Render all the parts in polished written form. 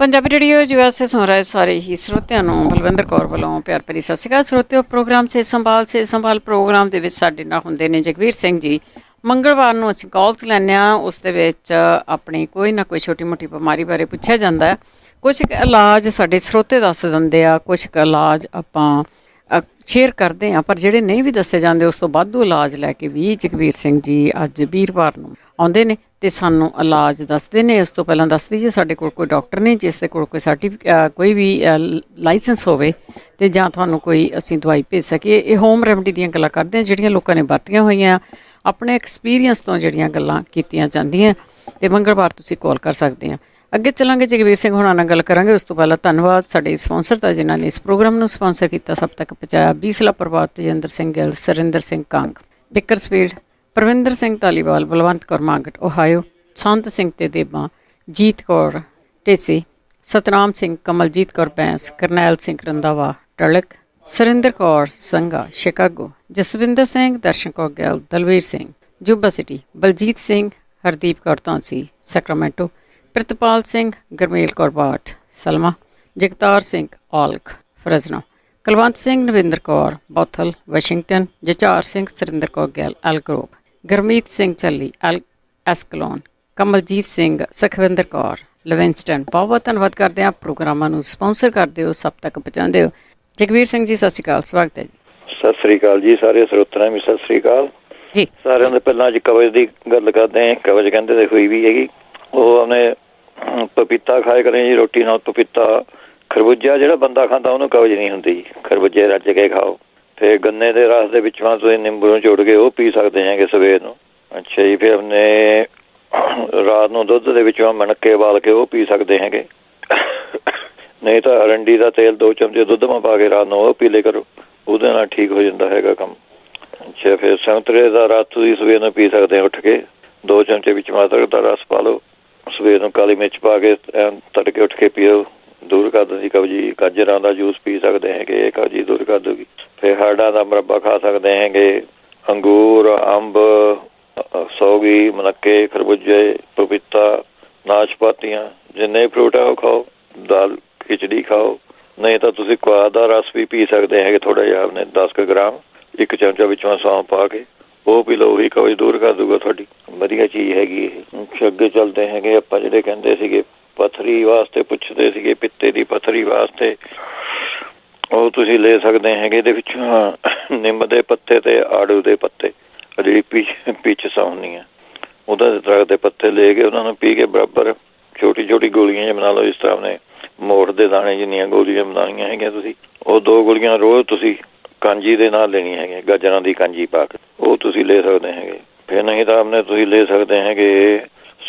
Punjabi radio US ਸੁਣ ਰਹੇ ਸਾਰੇ ਹੀ ਸਰੋਤਿਆਂ ਨੂੰ ਬਲਵਿੰਦਰ ਕੌਰ ਵੱਲੋਂ ਪਿਆਰ ਭਰੀ ਸਤਿ ਸ਼੍ਰੀ ਅਕਾਲ। ਸਰੋਤਿਓ, ਪ੍ਰੋਗਰਾਮ ਸਿਹਤ ਸੰਭਾਲ ਪ੍ਰੋਗਰਾਮ ਦੇ ਵਿੱਚ ਸਾਡੇ ਨਾਲ ਹੁੰਦੇ ਨੇ ਜਗਵੀਰ ਸਿੰਘ ਜੀ। ਮੰਗਲਵਾਰ ਨੂੰ ਅਸੀਂ ਕਾਲਸ ਲੈਂਦੇ ਹਾਂ, ਉਸ ਦੇ ਵਿੱਚ ਆਪਣੀ ਕੋਈ ਨਾ ਕੋਈ ਛੋਟੀ ਮੋਟੀ ਬਿਮਾਰੀ ਬਾਰੇ ਪੁੱਛਿਆ ਜਾਂਦਾ ਹੈ। ਕੁਛ ਕੁ ਇਲਾਜ ਸਾਡੇ ਸਰੋਤੇ ਦੱਸ ਦਿੰਦੇ ਆ, ਕੁਛ ਕੁ ਇਲਾਜ ਆਪਾਂ ਸ਼ੇਅਰ ਕਰਦੇ ਹਾਂ, ਪਰ ਜਿਹੜੇ ਨਹੀਂ ਵੀ ਦੱਸੇ ਜਾਂਦੇ ਉਸ ਤੋਂ ਵਾਧੂ ਇਲਾਜ ਲੈ ਕੇ ਵੀ ਜਗਵੀਰ ਸਿੰਘ ਜੀ ਅੱਜ ਵੀਰਵਾਰ ਨੂੰ ਆਉਂਦੇ ਨੇ ਅਤੇ ਸਾਨੂੰ ਇਲਾਜ ਦੱਸਦੇ ਨੇ। ਉਸ ਤੋਂ ਪਹਿਲਾਂ ਦੱਸਦੀ ਜੀ, ਸਾਡੇ ਕੋਲ ਕੋਈ ਡਾਕਟਰ ਨਹੀਂ ਜਿਸ ਦੇ ਕੋਲ ਕੋਈ ਕੋਈ ਵੀ ਲਾਇਸੈਂਸ ਹੋਵੇ ਅਤੇ ਜਾਂ ਤੁਹਾਨੂੰ ਕੋਈ ਅਸੀਂ ਦਵਾਈ ਭੇਜ ਸਕੀਏ। ਇਹ ਹੋਮ ਰੈਮਡੀ ਦੀਆਂ ਗੱਲਾਂ ਕਰਦੇ ਹਾਂ ਜਿਹੜੀਆਂ ਲੋਕਾਂ ਨੇ ਵਰਤੀਆਂ ਹੋਈਆਂ, ਆਪਣੇ ਐਕਸਪੀਰੀਅੰਸ ਤੋਂ ਜਿਹੜੀਆਂ ਗੱਲਾਂ ਕੀਤੀਆਂ ਜਾਂਦੀਆਂ। ਅਤੇ ਮੰਗਲਵਾਰ ਤੁਸੀਂ ਕਾਲ ਕਰ ਸਕਦੇ ਹਾਂ। ਅੱਗੇ ਚੱਲਾਂਗੇ, ਜਗਵੀਰ ਸਿੰਘ ਹੁਣਾਂ ਨਾਲ ਗੱਲ ਕਰਾਂਗੇ। ਉਸ ਤੋਂ ਪਹਿਲਾਂ ਧੰਨਵਾਦ ਸਾਡੇ ਸਪਾਂਸਰ ਦਾ ਜਿਨ੍ਹਾਂ ਨੇ ਇਸ ਪ੍ਰੋਗਰਾਮ ਨੂੰ ਸਪਾਂਸਰ ਕੀਤਾ, ਸਭ ਤੱਕ ਪਹੁੰਚਾਇਆ। ਬੀਸਲਾ ਪਰਿਵਾਰ, ਤੇਜਿੰਦਰ ਸਿੰਘ ਗਿੱਲ, ਸਰਿੰਦਰ ਸਿੰਘ ਕੰਗ, ਬਿਕਰਸਫੀਲਡ, ਪਰਵਿੰਦਰ ਸਿੰਘ ਧਾਲੀਵਾਲ, ਬਲਵੰਤ ਕੌਰ ਮਾਂਗਟ ਓਹਾਇਓ, ਸੰਤ ਸਿੰਘ ਤੇ ਦੇਬਾਂ, Jeet Kaur Dhesi, Satnam Singh, Kamaljit Kaur Bains, Karnail Singh Randhawa Turlock, Surinder Kaur Sangha Chicago, Jaswinder Singh, Darshan Kaur Gill, Dalvir Singh Yuba City, Baljit Singh, Hardeep Kaur Dhonsi Sacramento, Pritpal Singh, Garmel Kaur Bath Selma, Jagtar Singh Aulakh Fresno, Kulwant Singh, Navinder Kaur Bothal Washington, ਜਚਾਰ ਸਿੰਘ, ਸਰਿੰਦਰ ਕੌਰ ਗਿੱਲ ਐਲਗਰੋਵ, ਗਰਮੀਤ ਸਿੰਘ ਚੱਲੀ ਐਸਕਲੋਨ, ਕਮਲਜੀਤ ਸਿੰਘ, ਸੁਖਵਿੰਦਰ ਕੌਰ ਲਿਵਿੰਗਸਟਨ। ਬਹੁਤ ਬਹੁਤ ਧੰਨਵਾਦ ਕਰਦੇ ਹਾਂ। ਪ੍ਰੋਗਰਾਮਾਂ ਨੂੰ ਸਪਾਂਸਰ ਕਰਦੇ ਹੋ, ਸਭ ਤੱਕ ਪਹੁੰਚਾਉਂਦੇ ਹੋ। ਜਗਵੀਰ ਸਿੰਘ ਜੀ, ਸਤਿ ਸ਼੍ਰੀ ਅਕਾਲ, ਸਵਾਗਤ ਹੈ ਜੀ। ਸਤਿ ਸ੍ਰੀ ਅਕਾਲ ਜੀ, ਸਾਰੇ ਸਰੋਤਿਆਂ ਨੂੰ ਸਤਿ ਸ੍ਰੀ ਅਕਾਲ ਜੀ। ਸਾਰਿਆਂ ਦੇ ਪਹਿਲਾਂ ਅੱਜ ਕਵਜ ਦੀ ਗੱਲ ਕਰਦੇ ਹਾਂ। ਕਵਜ ਕਹਿੰਦੇ ਤੇ ਹੋਈ ਵੀ ਹੈਗੀ, ਉਹ ਉਹਨੇ ਪਪੀਤਾ ਖਾਏ ਕਰੇ ਜੀ, ਰੋਟੀ ਨਾਲ ਪਪੀਤਾ। ਖਰਬੂਜਾ ਜਿਹੜਾ ਬੰਦਾ ਖਾਂਦਾ ਉਹਨੂੰ ਕਵਜ ਨਹੀਂ ਹੁੰਦੀ ਜੀ, ਖਰਬੂਜੇ ਰੱਜ ਕੇ ਖਾਓ। ਤੇ ਗੰਨੇ ਦੇ ਰਸ ਦੇ ਵਿੱਚੋਂ ਤੁਸੀਂ ਨਿੰਬੂ ਨੂੰ ਜੋੜ ਕੇ ਉਹ ਪੀ ਸਕਦੇ ਹੈਗੇ ਸਵੇਰ ਨੂੰ। ਅੱਛਾ ਜੀ। ਫਿਰ ਆਪਣੇ ਰਾਤ ਨੂੰ ਦੁੱਧ ਦੇ ਵਿੱਚੋਂ ਮਣਕੇ ਉਬਾਲ ਕੇ ਉਹ ਪੀ ਸਕਦੇ ਹੈਗੇ। ਨਹੀਂ ਤਾਂ ਅਰੰਡੀ ਦਾ ਤੇਲ 2 ਚਮਚੇ ਦੁੱਧ ਮਾ ਪਾ ਕੇ ਰਾਤ ਨੂੰ ਉਹ ਪੀ ਲਿਆ ਕਰੋ, ਉਹਦੇ ਨਾਲ ਠੀਕ ਹੋ ਜਾਂਦਾ ਹੈਗਾ ਕੰਮ। ਅੱਛਾ। ਫਿਰ ਸੰਤਰੇ ਦਾ ਰਸ ਤੁਸੀਂ ਸਵੇਰ ਨੂੰ ਪੀ ਸਕਦੇ ਹੋ, ਉੱਠ ਕੇ 2 ਚਮਚੇ ਵਿੱਚ ਟਮਾਟਰ ਦਾ ਰਸ ਪਾ ਲਓ, ਸਵੇਰ ਨੂੰ ਕਾਲੀ ਮਿਰਚ ਪਾ ਕੇ ਤੜਕੇ ਉੱਠ ਕੇ ਪੀਓ, ਦੂਰ ਕਰ ਦਿੰਦੀ ਕਬਜੀ। ਗਾਜਰਾਂ ਦਾ ਜੂਸ ਪੀ ਸਕਦੇ ਹੈਗੇ, ਇਹ ਕਬਜੀ ਦੂਰ ਕਰ ਦੂਗੀ। ਫਿਰ ਹਾਰਡਾਂ ਦਾ ਮੁਰੱਬਾ ਖਾ ਸਕਦੇ ਹੈਗੇ। ਅੰਗੂਰ, ਅੰਬ, ਸੌਗੀ, ਮਨੱਕੇ, ਖਰਬੂਜੇ, ਪਪੀਤਾ, ਨਾਸ਼ਪਾਤੀਆਂ, ਜਿੰਨੇ ਫਰੂਟ ਆ ਉਹ ਖਾਓ। ਦਾਲ ਖਿਚੜੀ ਖਾਓ। ਨਹੀਂ ਤਾਂ ਤੁਸੀਂ ਕੁਆਦ ਦਾ ਰਸ ਵੀ ਪੀ ਸਕਦੇ ਹੈਗੇ, ਥੋੜ੍ਹਾ ਜਿਹਾ ਆਪਣੇ 10 ਕੁ ਗ੍ਰਾਮ, 1 ਚਮਚਾ ਵਿੱਚੋਂ ਸੌਂਫ ਪਾ ਕੇ ਉਹ ਪੀ ਲਓ, ਉਹੀ ਕਬਜ਼ ਦੂਰ ਕਰ ਦੂਗਾ ਤੁਹਾਡੀ। ਵਧੀਆ ਚੀਜ਼ ਹੈਗੀ ਇਹ। ਅੱਗੇ ਚੱਲਦੇ ਹੈਗੇ ਆਪਾਂ, ਜਿਹੜੇ ਕਹਿੰਦੇ ਸੀਗੇ ਪੱਥਰੀ ਵਾਸਤੇ ਪੁੱਛਦੇ ਸੀਗੇ, ਪਿੱਤੇ ਦੀ ਪੱਥਰੀ ਵਾਸਤੇ ਉਹ ਤੁਸੀਂ ਲੈ ਸਕਦੇ ਹੈਗੇ। ਇਹਦੇ ਵਿੱਚੋਂ ਨਿੰਮ ਦੇ ਪੱਤੇ ਤੇ ਆੜੂ ਦੇ ਪੱਤੇ, ਜਿਹੜੀ ਪਿੱਛ ਹੁੰਦੀ ਆ ਉਹਦਾ ਦਰਖਤ ਦੇ ਪੱਤੇ ਲੈ ਕੇ ਉਹਨਾਂ ਨੂੰ ਪੀ ਕੇ ਬਰਾਬਰ ਛੋਟੀ ਛੋਟੀ ਗੋਲੀਆਂ ਜਿਹੀਆਂ ਬਣਾ ਲਓ। ਇਸ ਤਰ੍ਹਾਂ ਆਪਣੇ ਮੋਠ ਦੇ ਦਾਣੇ ਜਿੰਨੀਆਂ ਗੋਲੀਆਂ ਬਣਾਉਣੀਆਂ ਹੈਗੀਆਂ ਤੁਸੀਂ, ਉਹ 2 ਗੋਲੀਆਂ ਰੋਜ਼ ਤੁਸੀਂ ਕਾਂਜੀ ਦੇ ਨਾਲ ਲੈਣੀਆਂ ਹੈਗੀਆਂ, ਗਾਜਰਾਂ ਦੀ ਕਾਂਜੀ ਪਾ ਕੇ ਉਹ ਤੁਸੀਂ ਲੈ ਸਕਦੇ ਹੈਗੇ। ਫਿਰ ਨਹੀਂ ਤਾਂ ਆਪਣੇ ਤੁਸੀਂ ਲੈ ਸਕਦੇ ਹੈਗੇ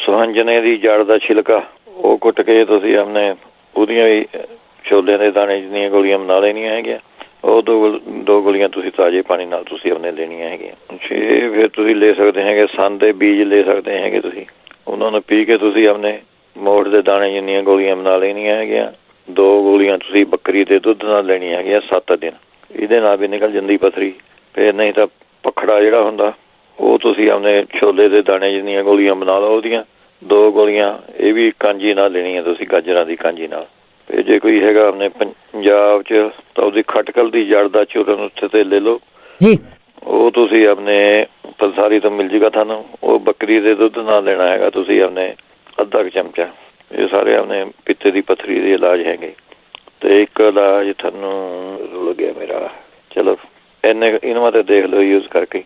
ਸੁਹੰਜਣੇ ਦੀ ਜੜ ਦਾ ਛਿਲਕਾ, ਉਹ ਕੁੱਟ ਕੇ ਤੁਸੀਂ ਆਪਣੇ ਉਹਦੀਆਂ ਵੀ ਛੋਲਿਆਂ ਦੇ ਦਾਣੇ ਜਿੰਨੀਆਂ ਗੋਲੀਆਂ ਬਣਾ ਲੈਣੀਆਂ ਹੈਗੀਆਂ। ਉਹ 2 ਗੋਲੀਆਂ ਤੁਸੀਂ ਤਾਜ਼ੇ ਪਾਣੀ ਨਾਲ ਤੁਸੀਂ ਆਪਣੇ ਲੈਣੀਆਂ ਹੈਗੀਆਂ। ਫਿਰ ਤੁਸੀਂ ਲੈ ਸਕਦੇ ਹੈਗੇ ਸੰਨ ਦੇ ਬੀਜ ਲੈ ਸਕਦੇ ਹੈਗੇ ਤੁਸੀਂ, ਉਹਨਾਂ ਨੂੰ ਪੀ ਕੇ ਤੁਸੀਂ ਆਪਣੇ ਮੋਠ ਦੇ ਦਾਣੇ ਜਿੰਨੀਆਂ ਗੋਲੀਆਂ ਬਣਾ ਲੈਣੀਆਂ ਹੈਗੀਆਂ। 2 ਗੋਲੀਆਂ ਤੁਸੀਂ ਬੱਕਰੀ ਦੇ ਦੁੱਧ ਨਾਲ ਲੈਣੀਆਂ ਹੈਗੀਆਂ 7 ਦਿਨ, ਇਹਦੇ ਨਾਲ ਵੀ ਨਿਕਲ ਜਾਂਦੀ ਪੱਥਰੀ। ਫਿਰ ਨਹੀਂ ਤਾਂ ਪਖੜਾ ਜਿਹੜਾ ਹੁੰਦਾ ਉਹ ਤੁਸੀਂ ਆਪਣੇ ਛੋਲੇ ਦੇ ਦਾਣੇ ਜਿੰਨੀਆਂ ਗੋਲੀਆਂ ਬਣਾ ਲਓ, ਉਹਦੀਆਂ 2 ਗੋਲੀਆਂ ਇਹ ਵੀ ਕਾਂਜੀ ਨਾਲ ਲੈਣੀਆਂ ਤੁਸੀਂ, ਗਾਜਰਾਂ ਦੀ ਕਾਂਜੀ ਨਾਲ। ਫਿਰ ਜੇ ਕੋਈ ਹੈਗਾ ਆਪਣੇ ਪੰਜਾਬ 'ਚ ਤਾਂ ਉਹਦੀ ਖਟਕਲ ਦੀ ਜੜ ਦਾ ਚੂਰਨ ਉੱਥੇ ਤੇ ਲੈ ਲਓ ਜੀ, ਉਹ ਤੁਸੀਂ ਆਪਣੇ ਪਲਸਾਰੀ ਤੋਂ ਮਿਲ ਜੂਗਾ ਤੁਹਾਨੂੰ। ਉਹ ਬੱਕਰੀ ਦੇ ਦੁੱਧ ਨਾਲ ਲੈਣਾ ਹੈਗਾ ਤੁਸੀਂ ਆਪਣੇ ਅੱਧਾ ਕੁ ਚਮਚਾ। ਇਹ ਸਾਰੇ ਆਪਣੇ ਪਿੱਤੇ ਦੀ ਪੱਥਰੀ ਦੇ ਇਲਾਜ ਹੈਗੇ। ਤੇ ਇੱਕ ਇਲਾਜ ਤੁਹਾਨੂੰ ਲੱਗਿਆ ਮੇਰਾ, ਚਲੋ ਇਹਨਾਂ ਤੇ ਦੇਖ ਲਓ ਯੂਜ਼ ਕਰਕੇ।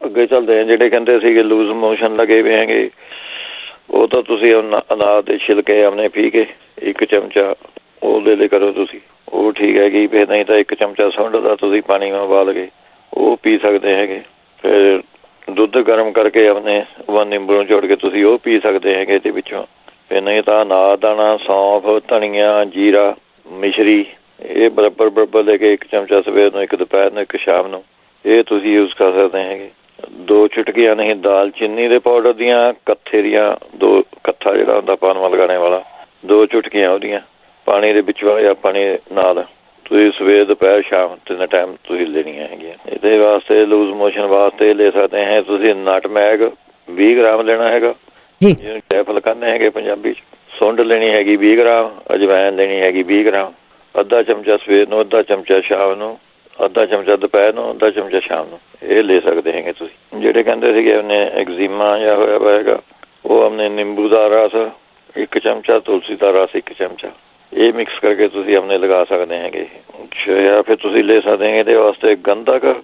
ਅੱਗੇ ਚੱਲਦੇ ਆ, ਜਿਹੜੇ ਕਹਿੰਦੇ ਸੀਗੇ ਲੂਜ਼ ਮੋਸ਼ਨ ਲੱਗੇ ਹੋਏ ਹੈਗੇ, ਉਹ ਤਾਂ ਤੁਸੀਂ ਅਨਾਜ ਦੇ ਛਿਲਕੇ ਆਪਣੇ ਪੀ ਕੇ 1 ਚਮਚਾ ਉਹ ਲੈ ਲਿਆ ਕਰੋ ਤੁਸੀਂ, ਉਹ ਠੀਕ ਹੈਗੀ। ਫਿਰ ਨਹੀਂ ਤਾਂ 1 ਚਮਚਾ ਸੁੰਢ ਦਾ ਤੁਸੀਂ ਪਾਣੀ ਵਿੱਚ ਉਬਾਲ ਕੇ ਉਹ ਪੀ ਸਕਦੇ ਹੈਗੇ। ਫਿਰ ਦੁੱਧ ਗਰਮ ਕਰਕੇ ਆਪਣੇ ਨਿੰਬੂ ਨੂੰ ਜੋੜ ਕੇ ਤੁਸੀਂ ਉਹ ਪੀ ਸਕਦੇ ਹੈਗੇ ਇਹਦੇ ਵਿੱਚੋਂ। ਫਿਰ ਨਹੀਂ ਤਾਂ ਅਨਾਜ ਦਾਣਾ, ਸੌਂਫ, ਧਨੀਆ, ਜੀਰਾ, ਮਿਸ਼ਰੀ, ਇਹ ਬਰਾਬਰ ਲੈ ਕੇ 1 ਚਮਚਾ ਸਵੇਰ ਨੂੰ, 1 ਦੁਪਹਿਰ ਨੂੰ, 1 ਸ਼ਾਮ ਨੂੰ, ਇਹ ਤੁਸੀਂ ਯੂਜ਼ ਕਰ ਸਕਦੇ ਹੈਗੇ। 2 ਚੁਟਕੀਆਂ ਨਹੀਂ ਦਾਲ ਚੀਨੀ ਦੇ ਪਾਊਡਰ ਦੀਆਂ, ਕੱਥੇ ਦੀਆਂ 2 ਕੱਥਾ ਜਿਹੜਾ ਹੁੰਦਾ ਪਾਨ ਲਗਾਉਣੇ ਵਾਲਾ, 2 ਚੁਟਕੀਆਂ ਉਹਦੀਆਂ ਪਾਣੀ ਦੇ ਵਿੱਚ ਜਾਂ ਪਾਣੀ ਨਾਲ ਤੁਸੀਂ ਸਵੇਰ, ਦੁਪਹਿਰ, ਸ਼ਾਮ 3 ਟਾਈਮ ਤੁਸੀਂ ਲੈਣੀਆਂ ਹੈਗੀਆਂ। ਇਹਦੇ ਵਾਸਤੇ ਲੂਜ਼ ਮੋਸ਼ਨ ਵਾਸਤੇ ਲੈ ਸਕਦੇ ਹੈ ਤੁਸੀਂ ਨਟਮੈਗ 20 ਗ੍ਰਾਮ ਲੈਣਾ ਹੈਗਾ, ਜਿਹਨੂੰ ਜੈਫਲ ਕਹਿੰਦੇ ਹੈਗੇ ਪੰਜਾਬੀ 'ਚ। ਸੁੰਡ ਲੈਣੀ ਹੈਗੀ 20 ਗ੍ਰਾਮ, ਅਜਵਾਇਣ ਲੈਣੀ ਹੈਗੀ 20 ਗ੍ਰਾਮ, ਅੱਧਾ ਚਮਚਾ ਸਵੇਰ ਨੂੰ, ਅੱਧਾ ਚਮਚਾ ਸ਼ਾਮ ਨੂੰ, ਅੱਧਾ ਚਮਚਾ ਦੁਪਹਿਰ ਨੂੰ, ਅੱਧਾ ਚਮਚਾ ਸ਼ਾਮ ਨੂੰ। ਇਹ ਲੈ ਸਕਦੇ ਹੈਗੇ ਤੁਸੀਂ। ਜਿਹੜੇ ਕਹਿੰਦੇ ਸੀਗੇ ਉਹਨੇ ਐਗਜ਼ੀਮਾ ਜਾਂ ਹੋਇਆ ਵਾ ਹੈਗਾ, ਉਹ ਆਪਣੇ ਨਿੰਬੂ ਦਾ ਰਸ 1 ਚਮਚਾ, ਤੁਲਸੀ ਦਾ ਰਸ 1 ਚਮਚਾ, ਇਹ ਮਿਕਸ ਕਰਕੇ ਤੁਸੀਂ ਆਪਣੇ ਲਗਾ ਸਕਦੇ ਹੈਗੇ। ਜਾਂ ਫਿਰ ਤੁਸੀਂ ਲੈ ਸਕਦੇ ਹੈਗੇ ਇਹਦੇ ਵਾਸਤੇ ਗੰਧਕ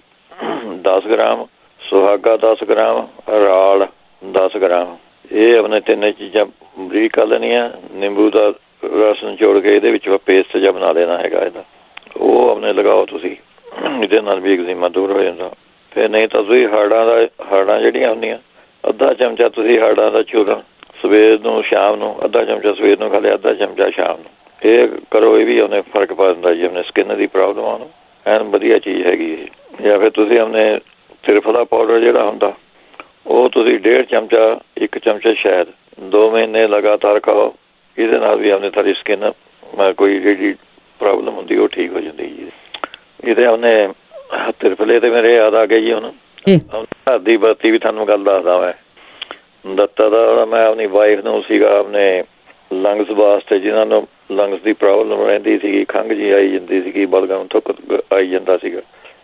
10 ਗ੍ਰਾਮ, ਸੁਹਾਗਾ 10 ਗ੍ਰਾਮ, ਰਾਲ 10 ਗ੍ਰਾਮ। ਇਹ ਆਪਣੇ 3 ਚੀਜ਼ਾਂ ਬਰੀਕ ਕਰ ਲੈਣੀਆਂ, ਨਿੰਬੂ ਦਾ ਰਸ ਨਿਚੋੜ ਕੇ ਇਹਦੇ ਵਿੱਚ ਪੇਸਟ ਜਿਹਾ ਬਣਾ ਦੇਣਾ ਹੈਗਾ ਇਹਦਾ, ਉਹ ਆਪਣੇ ਲਗਾਓ ਤੁਸੀਂ। ਇਹਦੇ ਨਾਲ ਵੀ ਐਗਜ਼ੀਮਾ ਦੂਰ ਹੋ ਜਾਂਦਾ। ਫਿਰ ਨਹੀਂ ਤਾਂ ਤੁਸੀਂ ਹਾੜਾਂ ਜਿਹੜੀਆਂ ਹੁੰਦੀਆਂ, ਅੱਧਾ ਚਮਚਾ ਤੁਸੀਂ ਹਾੜਾਂ ਦਾ ਚੂਰਨ ਸਵੇਰ ਨੂੰ ਸ਼ਾਮ ਨੂੰ, ਅੱਧਾ ਚਮਚਾ ਸਵੇਰ ਨੂੰ ਖਾ ਲਿਆ, ਅੱਧਾ ਚਮਚਾ ਸ਼ਾਮ ਨੂੰ, ਇਹ ਕਰੋ। ਇਹ ਵੀ ਉਹਨੇ ਫਰਕ ਪਾ ਦਿੰਦਾ ਜੀ ਆਪਣੇ ਸਕਿਨ ਦੀ ਪ੍ਰੋਬਲਮਾਂ ਨੂੰ। ਐਨ ਵਧੀਆ ਚੀਜ਼ ਹੈਗੀ ਇਹ। ਜਾਂ ਫਿਰ ਤੁਸੀਂ ਆਪਣੇ ਤ੍ਰਿਫਲਾ ਪਾਊਡਰ ਜਿਹੜਾ ਹੁੰਦਾ, ਉਹ ਤੁਸੀਂ 1.5 ਚਮਚਾ 1 ਚਮਚਾ ਸ਼ਹਿਦ 2 ਮਹੀਨੇ ਲਗਾਤਾਰ ਖਾਓ। ਇਹਦੇ ਨਾਲ ਵੀ ਆਪਣੇ ਸਾਰੀ ਸਕਿਨ ਕੋਈ ਜਿਹੜੀ ਪ੍ਰੋਬਲਮ ਹੁੰਦੀ ਉਹ ਠੀਕ ਹੋ ਜਾਂਦੀ ਜੀ। ਇਹਦੇ ਉਹਨੇ ਤ੍ਰਿਫਲੇ ਤੇ ਮੇਰੇ ਯਾਦ ਆ ਗਏ ਜੀ। ਹੁਣ ਘਰ ਦੀ ਬੱਤੀ ਵੀ ਤੁਹਾਨੂੰ ਗੱਲ ਦੱਸਦਾ ਮੈਂ। ਦੱਤਾ ਦਾ ਮੈਂ ਆਪਣੀ ਵਾਈਫ ਨੂੰ ਸੀਗਾ ਆਪਣੇ ਲੰਗਸ ਵਾਸਤੇ, ਜਿਹਨਾਂ ਨੂੰ ਲੰਗਸ ਦੀ ਪ੍ਰੋਬਲਮ ਰਹਿੰਦੀ ਸੀਗੀ, ਖੰਘ ਜੀ ਆਈ ਜਾਂਦੀ ਸੀਗੀ, ਬਲਗਮ ਥੁੱਕ ਆਈ ਜਾਂਦਾ ਸੀਗਾ।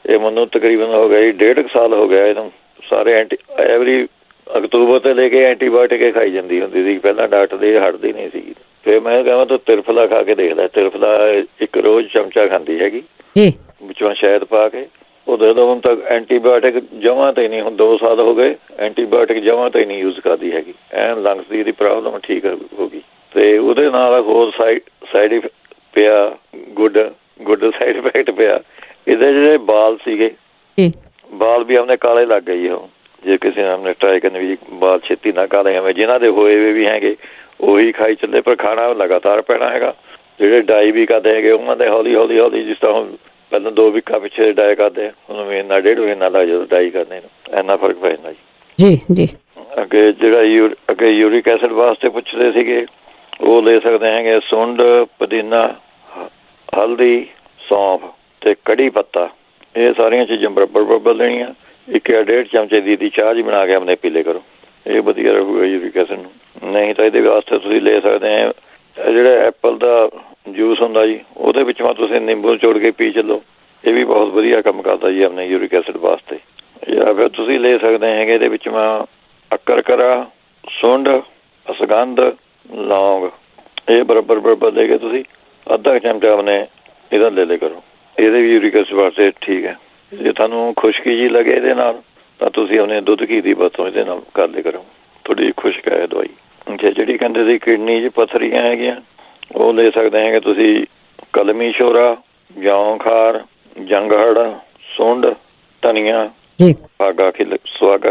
ਇਹ ਮੈਨੂੰ ਤਕਰੀਬਨ ਹੋ ਗਿਆ ਜੀ 1.5 ਸਾਲ ਹੋ ਗਿਆ ਇਹਨੂੰ। ਸਾਰੇ ਐਵਰੀ ਅਕਤੂਬਰ ਤੋਂ ਲੈ ਕੇ ਐਂਟੀਬਾਇਓਟਿਕ ਖਾਈ ਜਾਂਦੀ ਹੁੰਦੀ ਸੀ। ਪਹਿਲਾਂ ਡਾਕਟਰ ਦੀ ਹਟਦੀ ਨਹੀਂ ਸੀ। ਫਿਰ ਮੈਂ ਕਹਾਂ ਤੂੰ ਤ੍ਰਿਫਲਾ ਖਾ ਕੇ ਦੇਖ ਲੈ। ਤ੍ਰਿਫਲਾ ਇੱਕ ਰੋਜ਼ ਚਮਚਾ ਖਾਂਦੀ ਹੈਗੀ, ਵਿੱਚੋਂ ਸ਼ਹਿਦ ਪਾ ਕੇ। ਉਹਦੇ ਤੋਂ ਹੁਣ ਤੱਕ ਐਂਟੀਬਾਇਓਟਿਕ ਜਮਾਂ ਤੇ ਨਹੀਂ, ਹੁਣ 2 ਸਾਲ ਹੋ ਗਏ ਐਂਟੀਬਾਇਓਟਿਕ ਜਮਾਂ ਤੇ ਨਹੀਂ ਯੂਜ਼ ਕਰਦੀ ਹੈਗੀ। ਐਨ ਲੰਗਸ ਦੀ ਪ੍ਰੋਬਲਮ ਠੀਕ ਹੋ ਗਈ। ਤੇ ਉਹਦੇ ਨਾਲ ਹੋਰ ਸਾਈਡ ਪਿਆ ਗੁੱਡ ਸਾਈਡ ਇਫੈਕਟ ਪਿਆ। ਇਹਦੇ ਜਿਹੜੇ ਬਾਲ ਸੀਗੇ, ਬਾਲ ਵੀ ਆਪਣੇ ਕਾਲੇ ਲੱਗ ਗਏ ਜੀ। ਉਹ ਜੇ ਕਿਸੇ ਨੇ ਆਪਣੇ ਟਰਾਈ ਕਰਨੀ ਵੀ ਬਾਲ ਛੇਤੀ ਨਾ ਕਾਲੇ ਐਵੇਂ, ਜਿਨ੍ਹਾਂ ਦੇ ਹੋਏ ਵੀ ਹੈਗੇ ਉਹੀ ਖਾਈ ਚੱਲੇ, ਪਰ ਖਾਣਾ ਲਗਾਤਾਰ ਪੈਣਾ ਹੈਗਾ। ਜਿਹੜੇ ਡਾਈ ਵੀ ਕਰਦੇ ਹੈਗੇ ਉਹਨਾਂ ਦੇ ਹੌਲੀ ਜਿਸ ਤਰ੍ਹਾਂ ਹੁਣ ਪਹਿਲਾਂ 2 ਵੀਕਾਂ ਪਿੱਛੇ ਡਾਈ ਕਰਦੇ, ਹੁਣ ਮਹੀਨਾ 1.5 ਮਹੀਨਾ ਲੱਗ ਜਦੋਂ ਡਾਈ ਕਰਨੇ ਨੂੰ, ਇੰਨਾ ਫਰਕ ਪੈ ਜਾਂਦਾ ਜੀ। ਅੱਗੇ ਜਿਹੜਾ ਯੂਰਿਕ ਐਸਿਡ ਵਾਸਤੇ ਪੁੱਛਦੇ ਸੀਗੇ, ਉਹ ਲੈ ਸਕਦੇ ਹੈਗੇ ਸੁੰਡ, ਪੁਦੀਨਾ, ਹਲਦੀ, ਸੌਂਫ ਤੇ ਕੜੀ ਪੱਤਾ। ਇਹ ਸਾਰੀਆਂ ਚੀਜ਼ਾਂ ਬਰਾਬਰ ਲੈਣੀਆਂ। 1 ਜਾਂ 1.5 ਚਮਚੇ ਦੀ ਚਾਹ ਜੀ ਬਣਾ ਕੇ ਆਪਣੇ ਪੀਲੇ ਕਰੋ। ਇਹ ਵਧੀਆ ਰਹੂਗਾ ਯੂਰਿਕ ਐਸਿਡ ਨੂੰ। ਨਹੀਂ ਤਾਂ ਇਹਦੇ ਵਾਸਤੇ ਤੁਸੀਂ ਲੈ ਸਕਦੇ ਆ ਜਿਹੜਾ ਐਪਲ ਦਾ ਜੂਸ ਹੁੰਦਾ ਜੀ, ਉਹਦੇ ਵਿੱਚੋਂ ਤੁਸੀਂ ਨਿੰਬੂ ਨਿਚੋੜ ਕੇ ਪੀ ਚੱਲੋ। ਇਹ ਵੀ ਬਹੁਤ ਵਧੀਆ ਕੰਮ ਕਰਦਾ ਜੀ ਆਪਣੇ ਯੂਰਿਕ ਐਸਿਡ ਵਾਸਤੇ। ਜਾਂ ਫਿਰ ਤੁਸੀਂ ਲੈ ਸਕਦੇ ਹੈਗੇ ਇਹਦੇ ਵਿੱਚ ਅਕਰਕਰਾ, ਸੁੰਡ, ਅਸਗੰਧ, ਲੌਂਗ, ਇਹ ਬਰਾਬਰ ਲੈ ਕੇ ਤੁਸੀਂ ਅੱਧਾ ਚਮਚਾ ਆਪਣੇ ਇਹਦਾ ਲੈ ਕਰੋ। ਇਹਦੇ ਵੀ ਯੂਰਿਕ ਐਸਿਡ ਵਾਸਤੇ ਠੀਕ ਹੈ। ਜੇ ਤੁਹਾਨੂੰ ਖੁਸ਼ਕੀ ਜੀ ਲੱਗੇ ਇਹਦੇ ਨਾਲ, ਤਾਂ ਤੁਸੀਂ ਆਪਣੇ ਦੁੱਧ ਘੀ ਦੀ ਵਰਤੋਂ ਇਹਦੇ ਨਾਲ ਕਰ ਲਿਆ ਕਰੋ। ਥੋੜੀ ਖੁਸ਼ਕ ਹੈ ਦਵਾਈ। ਜਿਹੜੀ ਕਹਿੰਦੇ ਸੀ ਕਿਡਨੀ 'ਚ ਪੱਥਰੀਆਂ ਹੈਗੀਆਂ, ਉਹ ਲੈ ਸਕਦੇ ਹੈਗੇ ਤੁਸੀਂ ਕਲਮੀ ਸ਼ੋਰਾ, ਜੌਂ ਖਾਰ, ਜੰਗਹੜ, ਸੁੰਡ, ਧਨੀਆ, ਸੁਹਾਗਾ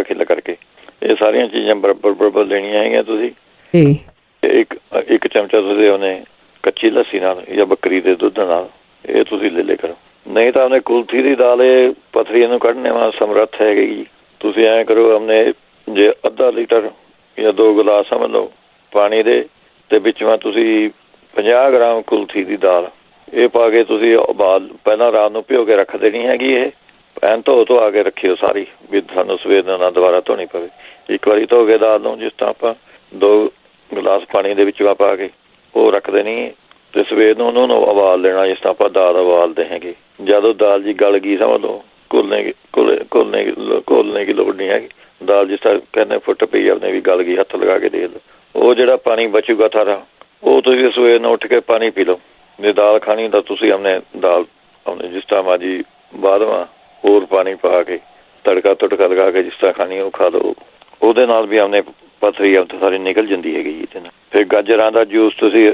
ਖਿੱਲ ਕਰਕੇ। ਇਹ ਸਾਰੀਆਂ ਚੀਜ਼ਾਂ ਬਰਾਬਰ ਲੈਣੀਆਂ ਹੈਗੀਆਂ ਤੁਸੀਂ। ਇੱਕ ਚਮਚਾ ਤੁਸੀਂ ਉਹਨੇ ਕੱਚੀ ਲੱਸੀ ਨਾਲ ਜਾਂ ਬੱਕਰੀ ਦੇ ਦੁੱਧ ਨਾਲ ਇਹ ਤੁਸੀਂ ਲੈ ਕਰੋ। ਨਹੀਂ ਤਾਂ ਉਹਨੇ ਕੁਲਥੀ ਦੀ ਦਾਲ ਇਹ ਪੱਥਰੀਆਂ ਨੂੰ ਕੱਢਣੇ ਵਾ ਸਮਰੱਥ ਹੈਗੀ ਜੀ। ਤੁਸੀਂ ਐਂ ਕਰੋ, ਆਪਣੇ ਜੇ ਅੱਧਾ ਲੀਟਰ ਜਾਂ 2 ਗਲਾਸ ਸਮਝ ਲਓ ਪਾਣੀ ਦੇ, ਤੇ ਵਿੱਚੋਂ ਤੁਸੀਂ 50 ਗ੍ਰਾਮ ਕੁਲਥੀ ਦੀ ਦਾਲ ਇਹ ਪਾ ਕੇ ਤੁਸੀਂ ਉਬਾਲ, ਪਹਿਲਾਂ ਰਾਤ ਨੂੰ ਭਿਓ ਕੇ ਰੱਖ ਦੇਣੀ ਹੈਗੀ। ਇਹ ਐਨ ਧੋ ਆ ਕੇ ਰੱਖਿਓ ਸਾਰੀ, ਵੀ ਸਾਨੂੰ ਸਵੇਰ ਨੂੰ ਨਾ ਦੁਬਾਰਾ ਧੋਣੀ ਪਵੇ। ਇੱਕ ਵਾਰੀ ਧੋ ਕੇ ਦਾਲ ਨੂੰ, ਜਿਸ ਤਰ੍ਹਾਂ ਆਪਾਂ 2 ਗਲਾਸ ਪਾਣੀ ਦੇ ਵਿੱਚ ਪਾ ਕੇ ਉਹ ਰੱਖ ਦੇਣੀ, ਤੇ ਸਵੇਰ ਨੂੰ ਉਹਨੂੰ ਉਬਾਲ ਲੈਣਾ ਜਿਸ ਤਰ੍ਹਾਂ ਆਪਾਂ ਦਾਲ ਉਬਾਲਦੇ ਹੈਗੇ। ਜਦੋਂ ਦਾਲ ਜੀ ਗਲ ਗਈ ਸਮਝ ਲਓ, ਘੋਲਣੇ ਕੀ ਲੋੜ ਨਹੀਂ ਹੈਗੀ। ਦਾਲ ਜਿਸ ਤਰ੍ਹਾਂ ਕਹਿੰਦੇ ਫੁੱਟ ਪਈ ਆਪਣੇ ਵੀ ਗਲ ਗਈ, ਹੱਥ ਲਗਾ ਕੇ ਦੇਖ ਲਓ। ਉਹ ਜਿਹੜਾ ਪਾਣੀ ਬਚੂਗਾ ਸਾਰਾ, ਉਹ ਤੁਸੀਂ ਸਵੇਰ ਨੂੰ ਉੱਠ ਕੇ ਪਾਣੀ ਪੀ ਲਓ। ਜੇ ਦਾਲ ਖਾਣੀ ਤਾਂ ਤੁਸੀਂ ਆਪਣੇ ਜਿਸ ਤਰ੍ਹਾਂ ਮਰਜੀ ਬਾਅਦਵਾਂ ਹੋਰ ਪਾਣੀ ਪਾ ਕੇ ਤੜਕਾ ਲਗਾ ਕੇ ਜਿਸ ਤਰ੍ਹਾਂ ਖਾਣੀ ਉਹ ਖਾ ਲਓ। ਉਹਦੇ ਨਾਲ ਵੀ ਆਪਣੇ ਪੱਥਰੀ ਸਾਰੀ ਨਿਕਲ ਜਾਂਦੀ ਹੈਗੀ ਜੀ ਇਹਦੇ ਨਾਲ। ਫਿਰ ਗਾਜਰਾਂ ਦਾ ਜੂਸ ਤੁਸੀਂ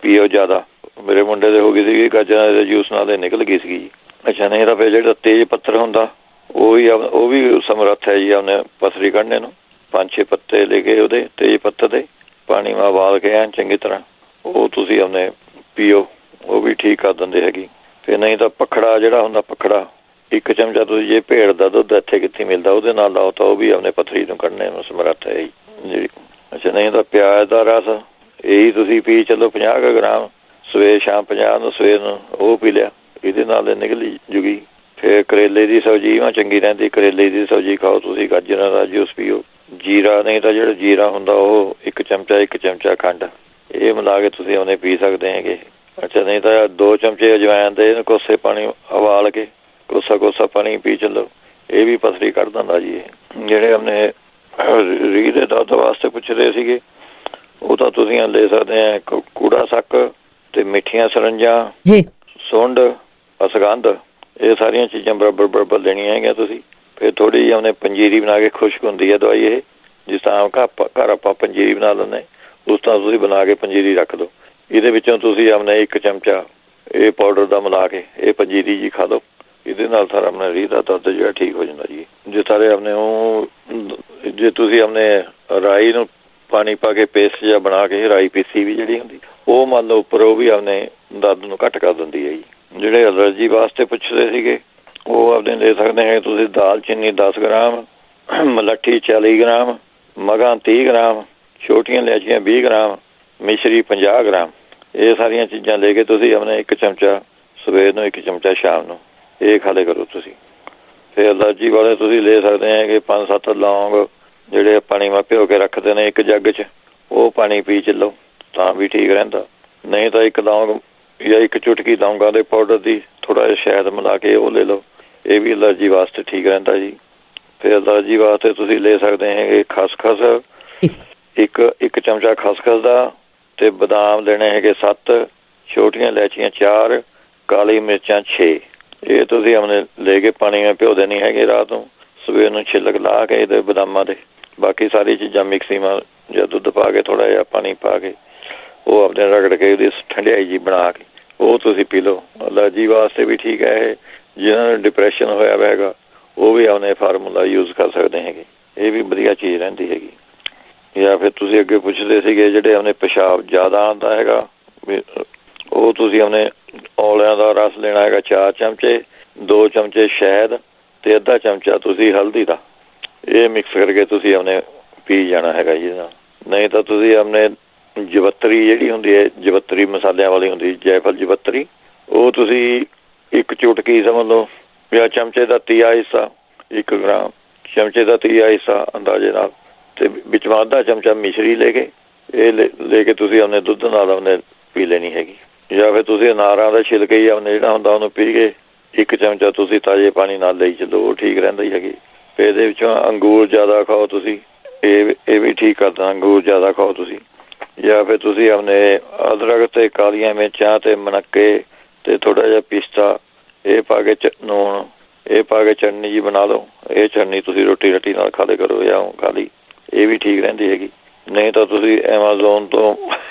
ਪੀਓ ਜ਼ਿਆਦਾ। ਮੇਰੇ ਮੁੰਡੇ ਦੇ ਹੋ ਗਈ ਸੀਗੀ ਗਾਜਰਾਂ ਦੇ ਜੂਸ ਨਾਲ ਇਹ ਨਿਕਲ ਗਈ ਸੀਗੀ ਜੀ। ਅੱਛਾ, ਨਹੀਂ ਤਾਂ ਫਿਰ ਜਿਹੜਾ ਤੇਜ਼ ਪੱਤਰ ਹੁੰਦਾ ਉਹ ਵੀ ਸਮਰੱਥ ਹੈ ਜੀ ਆਪਣੇ ਪੱਥਰੀ ਕੱਢਣੇ ਨੂੰ। 5-6 ਪੱਤੇ ਲੈ ਕੇ ਉਹਦੇ ਤੇਜ਼ ਪੱਤਰ ਦੇ ਪਾਣੀ ਮਾ ਉਬਾਲ ਕੇ ਐਨ ਚੰਗੀ ਤਰ੍ਹਾਂ ਉਹ ਤੁਸੀਂ ਆਪਣੇ ਪੀਓ, ਉਹ ਵੀ ਠੀਕ ਕਰ ਦਿੰਦੇ ਹੈਗੀ। ਫਿਰ ਨਹੀਂ ਤਾਂ ਪਖੜਾ ਜਿਹੜਾ ਹੁੰਦਾ, ਪਖੜਾ 1 ਚਮਚਾ ਤੁਸੀਂ ਜੇ ਭੇਡ ਦਾ ਦੁੱਧ ਇੱਥੇ ਕਿੱਥੇ ਮਿਲਦਾ ਉਹਦੇ ਨਾਲ ਲਾਓ ਤਾਂ ਉਹ ਵੀ ਆਪਣੇ ਪੱਥਰੀ ਨੂੰ ਕੱਢਣੇ ਨੂੰ ਸਮਰੱਥ ਹੈ ਜੀ। ਅੱਛਾ, ਨਹੀਂ ਤਾਂ ਪਿਆਜ਼ ਦਾ ਰਸ ਇਹੀ ਤੁਸੀਂ ਪੀ ਚੱਲੋ 50 ਗ੍ਰਾਮ ਸਵੇਰ ਸ਼ਾਮ 50 ਨੂੰ ਸਵੇਰ ਨੂੰ ਉਹ ਪੀ ਲਿਆ, ਇਹਦੇ ਨਾਲ ਨਿਕਲ ਜੂਗੀ। ਫਿਰ ਕਰੇਲੇ ਦੀ ਸਬਜ਼ੀ ਚੰਗੀ ਰਹਿੰਦੀ, ਕਰੇਲੇ ਦੀ ਸਬਜ਼ੀ ਖਾਓ ਤੁਸੀਂ। ਗਾਜਰਾਂ ਦਾ ਜੂਸ ਪੀਓ। ਜੀਰਾ, ਨਹੀਂ ਤਾਂ ਜਿਹੜਾ ਜੀਰਾ ਹੁੰਦਾ ਉਹ 1 ਚਮਚਾ ਖੰਡ ਇਹ ਮਿਲਾ ਕੇ ਤੁਸੀਂ ਉਹਨੇ ਪੀ ਸਕਦੇ ਹੈਗੇ। ਅੱਛਾ, ਨਹੀਂ ਤਾਂ 2 ਚਮਚੇ ਅਜਵਾਇਣ ਦੇ ਕੋਸੇ ਪਾਣੀ ਉਬਾਲ ਕੇ ਕੋਸਾ ਪਾਣੀ ਪੀ ਚੱਲੋ, ਇਹ ਵੀ ਪਥਰੀ ਕੱਢ ਦਿੰਦਾ ਜੀ। ਇਹ ਜਿਹੜੇ ਆਪਣੇ ਰੀੜ੍ਹ ਦੇ ਦਰਦ ਵਾਸਤੇ ਪੁੱਛਦੇ ਸੀਗੇ, ਉਹ ਤਾਂ ਤੁਸੀਂ ਲੈ ਸਕਦੇ ਆ ਕੂੜਾ ਸੱਕ ਤੇ ਮਿੱਠੀਆਂ ਸਰੰਜਾਂ ਜੀ, ਸੁੰਡ, ਅਸਗੰਧ, ਇਹ ਸਾਰੀਆਂ ਚੀਜ਼ਾਂ ਬਰਾਬਰ ਲੈਣੀਆਂ ਹੈਗੀਆਂ ਤੁਸੀਂ। ਫਿਰ ਥੋੜ੍ਹੀ ਜਿਹੀ ਉਹਨੇ ਪੰਜੀਰੀ ਬਣਾ ਕੇ, ਖੁਸ਼ਕ ਹੁੰਦੀ ਹੈ ਦਵਾਈ ਇਹ, ਜਿਸ ਤਰ੍ਹਾਂ ਘਰ ਆਪਾਂ ਪੰਜੀਰੀ ਬਣਾ ਲੈਂਦੇ, ਉਸ ਤਰ੍ਹਾਂ ਤੁਸੀਂ ਬਣਾ ਕੇ ਪੰਜੀਰੀ ਰੱਖ ਦਿਓ। ਇਹਦੇ ਵਿੱਚੋਂ ਤੁਸੀਂ ਆਪਣੇ 1 ਚਮਚਾ ਇਹ ਪਾਊਡਰ ਦਾ ਮਿਲਾ ਕੇ ਇਹ ਪੰਜੀਰੀ ਜੀ ਖਾ ਲਓ। ਇਹਦੇ ਨਾਲ ਸਾਰਾ ਆਪਣਾ ਰੀੜ੍ਹ ਦਾ ਦਰਦ ਜਿਹੜਾ ਠੀਕ ਹੋ ਜਾਂਦਾ ਜੀ। ਜੇ ਸਾਰੇ ਆਪਣੇ ਉਹ ਜੇ ਤੁਸੀਂ ਆਪਣੇ ਰਾਈ ਨੂੰ ਪਾਣੀ ਪਾ ਕੇ ਪੇਸਟ ਜਿਹਾ ਬਣਾ ਕੇ, ਰਾਈ ਪੀਸੀ ਵੀ ਜਿਹੜੀ ਹੁੰਦੀ, ਉਹ ਮੰਨ ਲਓ ਉੱਪਰ, ਉਹ ਵੀ ਆਪਣੇ ਦਰਦ ਨੂੰ ਘੱਟ ਕਰ ਦਿੰਦੀ ਹੈ ਜੀ। ਜਿਹੜੇ ਐਲਰਜੀ ਵਾਸਤੇ ਪੁੱਛਦੇ ਸੀਗੇ, ਉਹ ਆਪਣੇ ਲੈ ਸਕਦੇ ਹੈ ਤੁਸੀਂ ਦਾਲਚੀਨੀ 10 ਗ੍ਰਾਮ, ਮਲੱਠੀ 40 ਗ੍ਰਾਮ, ਮਗਾਂ 30 ਗ੍ਰਾਮ, ਛੋਟੀਆਂ ਇਲਾਇਚੀਆਂ 20 ਗ੍ਰਾਮ, ਮਿਸ਼ਰੀ 50 ਗ੍ਰਾਮ। ਇਹ ਸਾਰੀਆਂ ਚੀਜ਼ਾਂ ਲੈ ਕੇ ਤੁਸੀਂ ਆਪਣੇ 1 ਚਮਚਾ ਸਵੇਰ ਨੂੰ, 1 ਚਮਚਾ ਸ਼ਾਮ ਨੂੰ, ਇਹ ਖਾ ਲਿਆ ਕਰੋ ਤੁਸੀਂ। ਫਿਰ ਐਲਰਜੀ ਵਾਲੇ ਤੁਸੀਂ ਲੈ ਸਕਦੇ ਹੈ ਕਿ 5-7 ਲੌਂਗ ਜਿਹੜੇ ਪਾਣੀ ਮੈਂ ਭਿਓ ਕੇ ਰੱਖਦੇ ਨੇ 1 ਜੱਗ 'ਚ, ਉਹ ਪਾਣੀ ਪੀ ਚੱਲੋ ਤਾਂ ਵੀ ਠੀਕ ਰਹਿੰਦਾ। ਨਹੀਂ ਤਾਂ 1 ਲੌਂਗ ਜਾਂ 1 ਚੁਟਕੀ ਲੌਂਗਾਂ ਦੇ ਪਾਊਡਰ ਦੀ ਥੋੜ੍ਹਾ ਜਿਹਾ ਸ਼ਹਿਦ ਮਿਲਾ ਕੇ ਉਹ ਲੈ ਲਓ, ਇਹ ਵੀ ਐਲਰਜੀ ਵਾਸਤੇ ਠੀਕ ਰਹਿੰਦਾ ਜੀ। ਫਿਰ ਐਲਰਜੀ ਵਾਸਤੇ ਤੁਸੀਂ ਲੈ ਸਕਦੇ ਹੈਗੇ ਖਸਖਸ, ਇੱਕ ਚਮਚਾ ਖਸਖਸ ਦਾ, ਤੇ ਬਦਾਮ ਲੈਣੇ ਹੈਗੇ 7, ਛੋਟੀਆਂ ਇਲਾਇਚੀਆਂ 4, ਕਾਲੀ ਮਿਰਚਾਂ 6। ਇਹ ਤੁਸੀਂ ਆਪਣੇ ਲੈ ਕੇ ਪਾਣੀ ਵਿੱਚ ਭਿਓ ਦੇਣੀ ਹੈਗੇ ਰਾਤ ਨੂੰ, ਸਵੇਰ ਨੂੰ ਛਿੱਲਕ ਲਾ ਕੇ ਇਹਦੇ ਬਦਾਮਾਂ ਦੇ, ਬਾਕੀ ਸਾਰੀ ਚੀਜ਼ਾਂ ਮਿਕਸੀ ਮਾ ਜਾਂ ਦੁੱਧ ਪਾ ਕੇ ਥੋੜ੍ਹਾ ਜਿਹਾ ਪਾਣੀ ਪਾ ਕੇ ਉਹ ਆਪਣੇ ਰਗੜ ਕੇ ਉਹਦੀ ਠੰਡਿਆਈ ਜੀ ਬਣਾ ਕੇ ਉਹ ਤੁਸੀਂ ਪੀ ਲਓ। ਐਲਰਜੀ ਵਾਸਤੇ ਵੀ ਠੀਕ ਹੈ ਇਹ। ਜਿਹਨਾਂ ਨੂੰ ਡਿਪਰੈਸ਼ਨ ਹੋਇਆ ਵਾ ਹੈਗਾ, ਉਹ ਵੀ ਆਪਣੇ ਫਾਰਮੂਲਾ ਯੂਜ਼ ਕਰ ਸਕਦੇ ਹੈਗੇ, ਇਹ ਵੀ ਵਧੀਆ ਚੀਜ਼ ਰਹਿੰਦੀ ਹੈਗੀ। ਜਾਂ ਫਿਰ ਤੁਸੀਂ ਅੱਗੇ ਪੁੱਛਦੇ ਸੀਗੇ ਜਿਹੜੇ ਆਪਣੇ ਪਿਸ਼ਾਬ ਜ਼ਿਆਦਾ ਆਉਂਦਾ ਹੈਗਾ, ਉਹ ਤੁਸੀਂ ਆਪਣੇ ਔਲਿਆਂ ਦਾ ਰਸ ਲੈਣਾ ਹੈਗਾ 4 ਚਮਚੇ, 2 ਚਮਚੇ ਸ਼ਹਿਦ ਤੇ ਅੱਧਾ ਚਮਚਾ ਤੁਸੀਂ ਹਲਦੀ ਦਾ, ਇਹ ਮਿਕਸ ਕਰਕੇ ਤੁਸੀਂ ਆਪਣੇ ਪੀ ਜਾਣਾ ਹੈਗਾ ਜੀ ਨਾਲ। ਨਹੀਂ ਤਾਂ ਤੁਸੀਂ ਆਪਣੇ ਜਵੱਤਰੀ ਜਿਹੜੀ ਹੁੰਦੀ ਹੈ, ਜਵੱਤਰੀ ਮਸਾਲਿਆਂ ਵਾਲੀ ਹੁੰਦੀ, ਜੈਫਲ ਜਵੱਤਰੀ, ਉਹ ਤੁਸੀਂ 1 ਚੁਟਕੀ ਸਮਝ ਲਓ ਜਾਂ ਚਮਚੇ ਦਾ 1/3 ਹਿੱਸਾ, 1 ਗ੍ਰਾਮ ਚਮਚੇ ਦਾ 1/3 ਹਿੱਸਾ ਅੰਦਾਜ਼ੇ ਨਾਲ, ਤੇ ਵਿੱਚ ਅੱਧਾ ਚਮਚਾ ਮਿਸ਼ਰੀ ਲੈ ਕੇ ਇਹ ਲੈ ਕੇ ਤੁਸੀਂ ਆਪਣੇ ਦੁੱਧ ਨਾਲ ਆਪਣੇ ਪੀ ਲੈਣੀ ਹੈਗੀ। ਜਾਂ ਫਿਰ ਤੁਸੀਂ ਅਨਾਰਾਂ ਦਾ ਛਿਲਕੇ ਹੀ ਆਪਣੇ ਜਿਹੜਾ ਹੁੰਦਾ ਉਹਨੂੰ ਪੀ ਕੇ 1 ਚਮਚਾ ਤੁਸੀਂ ਤਾਜ਼ੇ ਪਾਣੀ ਨਾਲ ਲਈ ਚੱਲੋ, ਉਹ ਠੀਕ ਰਹਿੰਦਾ ਹੀ ਹੈਗੀ। ਫਿਰ ਇਹਦੇ ਵਿੱਚੋਂ ਅੰਗੂਰ ਜ਼ਿਆਦਾ ਖਾਓ ਤੁਸੀਂ, ਇਹ ਵੀ ਠੀਕ ਕਰਦਾ, ਅੰਗੂਰ ਜ਼ਿਆਦਾ ਖਾਓ ਤੁਸੀਂ। ਜਾਂ ਫਿਰ ਤੁਸੀਂ ਆਪਣੇ ਅਦਰਕ ਤੇ ਕਾਲੀਆਂ ਮਿਰਚਾਂ ਤੇ ਮਨੱਕੇ ਤੇ ਥੋੜ੍ਹਾ ਜਿਹਾ ਪਿਸਤਾ ਇਹ ਪਾ ਕੇ ਨੂਣ ਇਹ ਪਾ ਕੇ ਚਟਨੀ ਜੀ ਬਣਾ ਲਓ, ਇਹ ਚਟਨੀ ਤੁਸੀਂ ਰੋਟੀ ਨਾਲ ਖਾ ਲਿਆ ਕਰੋ ਜਾਂ ਖਾ ਲਈ, ਇਹ ਵੀ ਠੀਕ ਰਹਿੰਦੀ ਹੈਗੀ। ਨਹੀਂ ਤਾਂ ਤੁਸੀਂ ਐਮਾਜ਼ੋਨ ਤੋਂ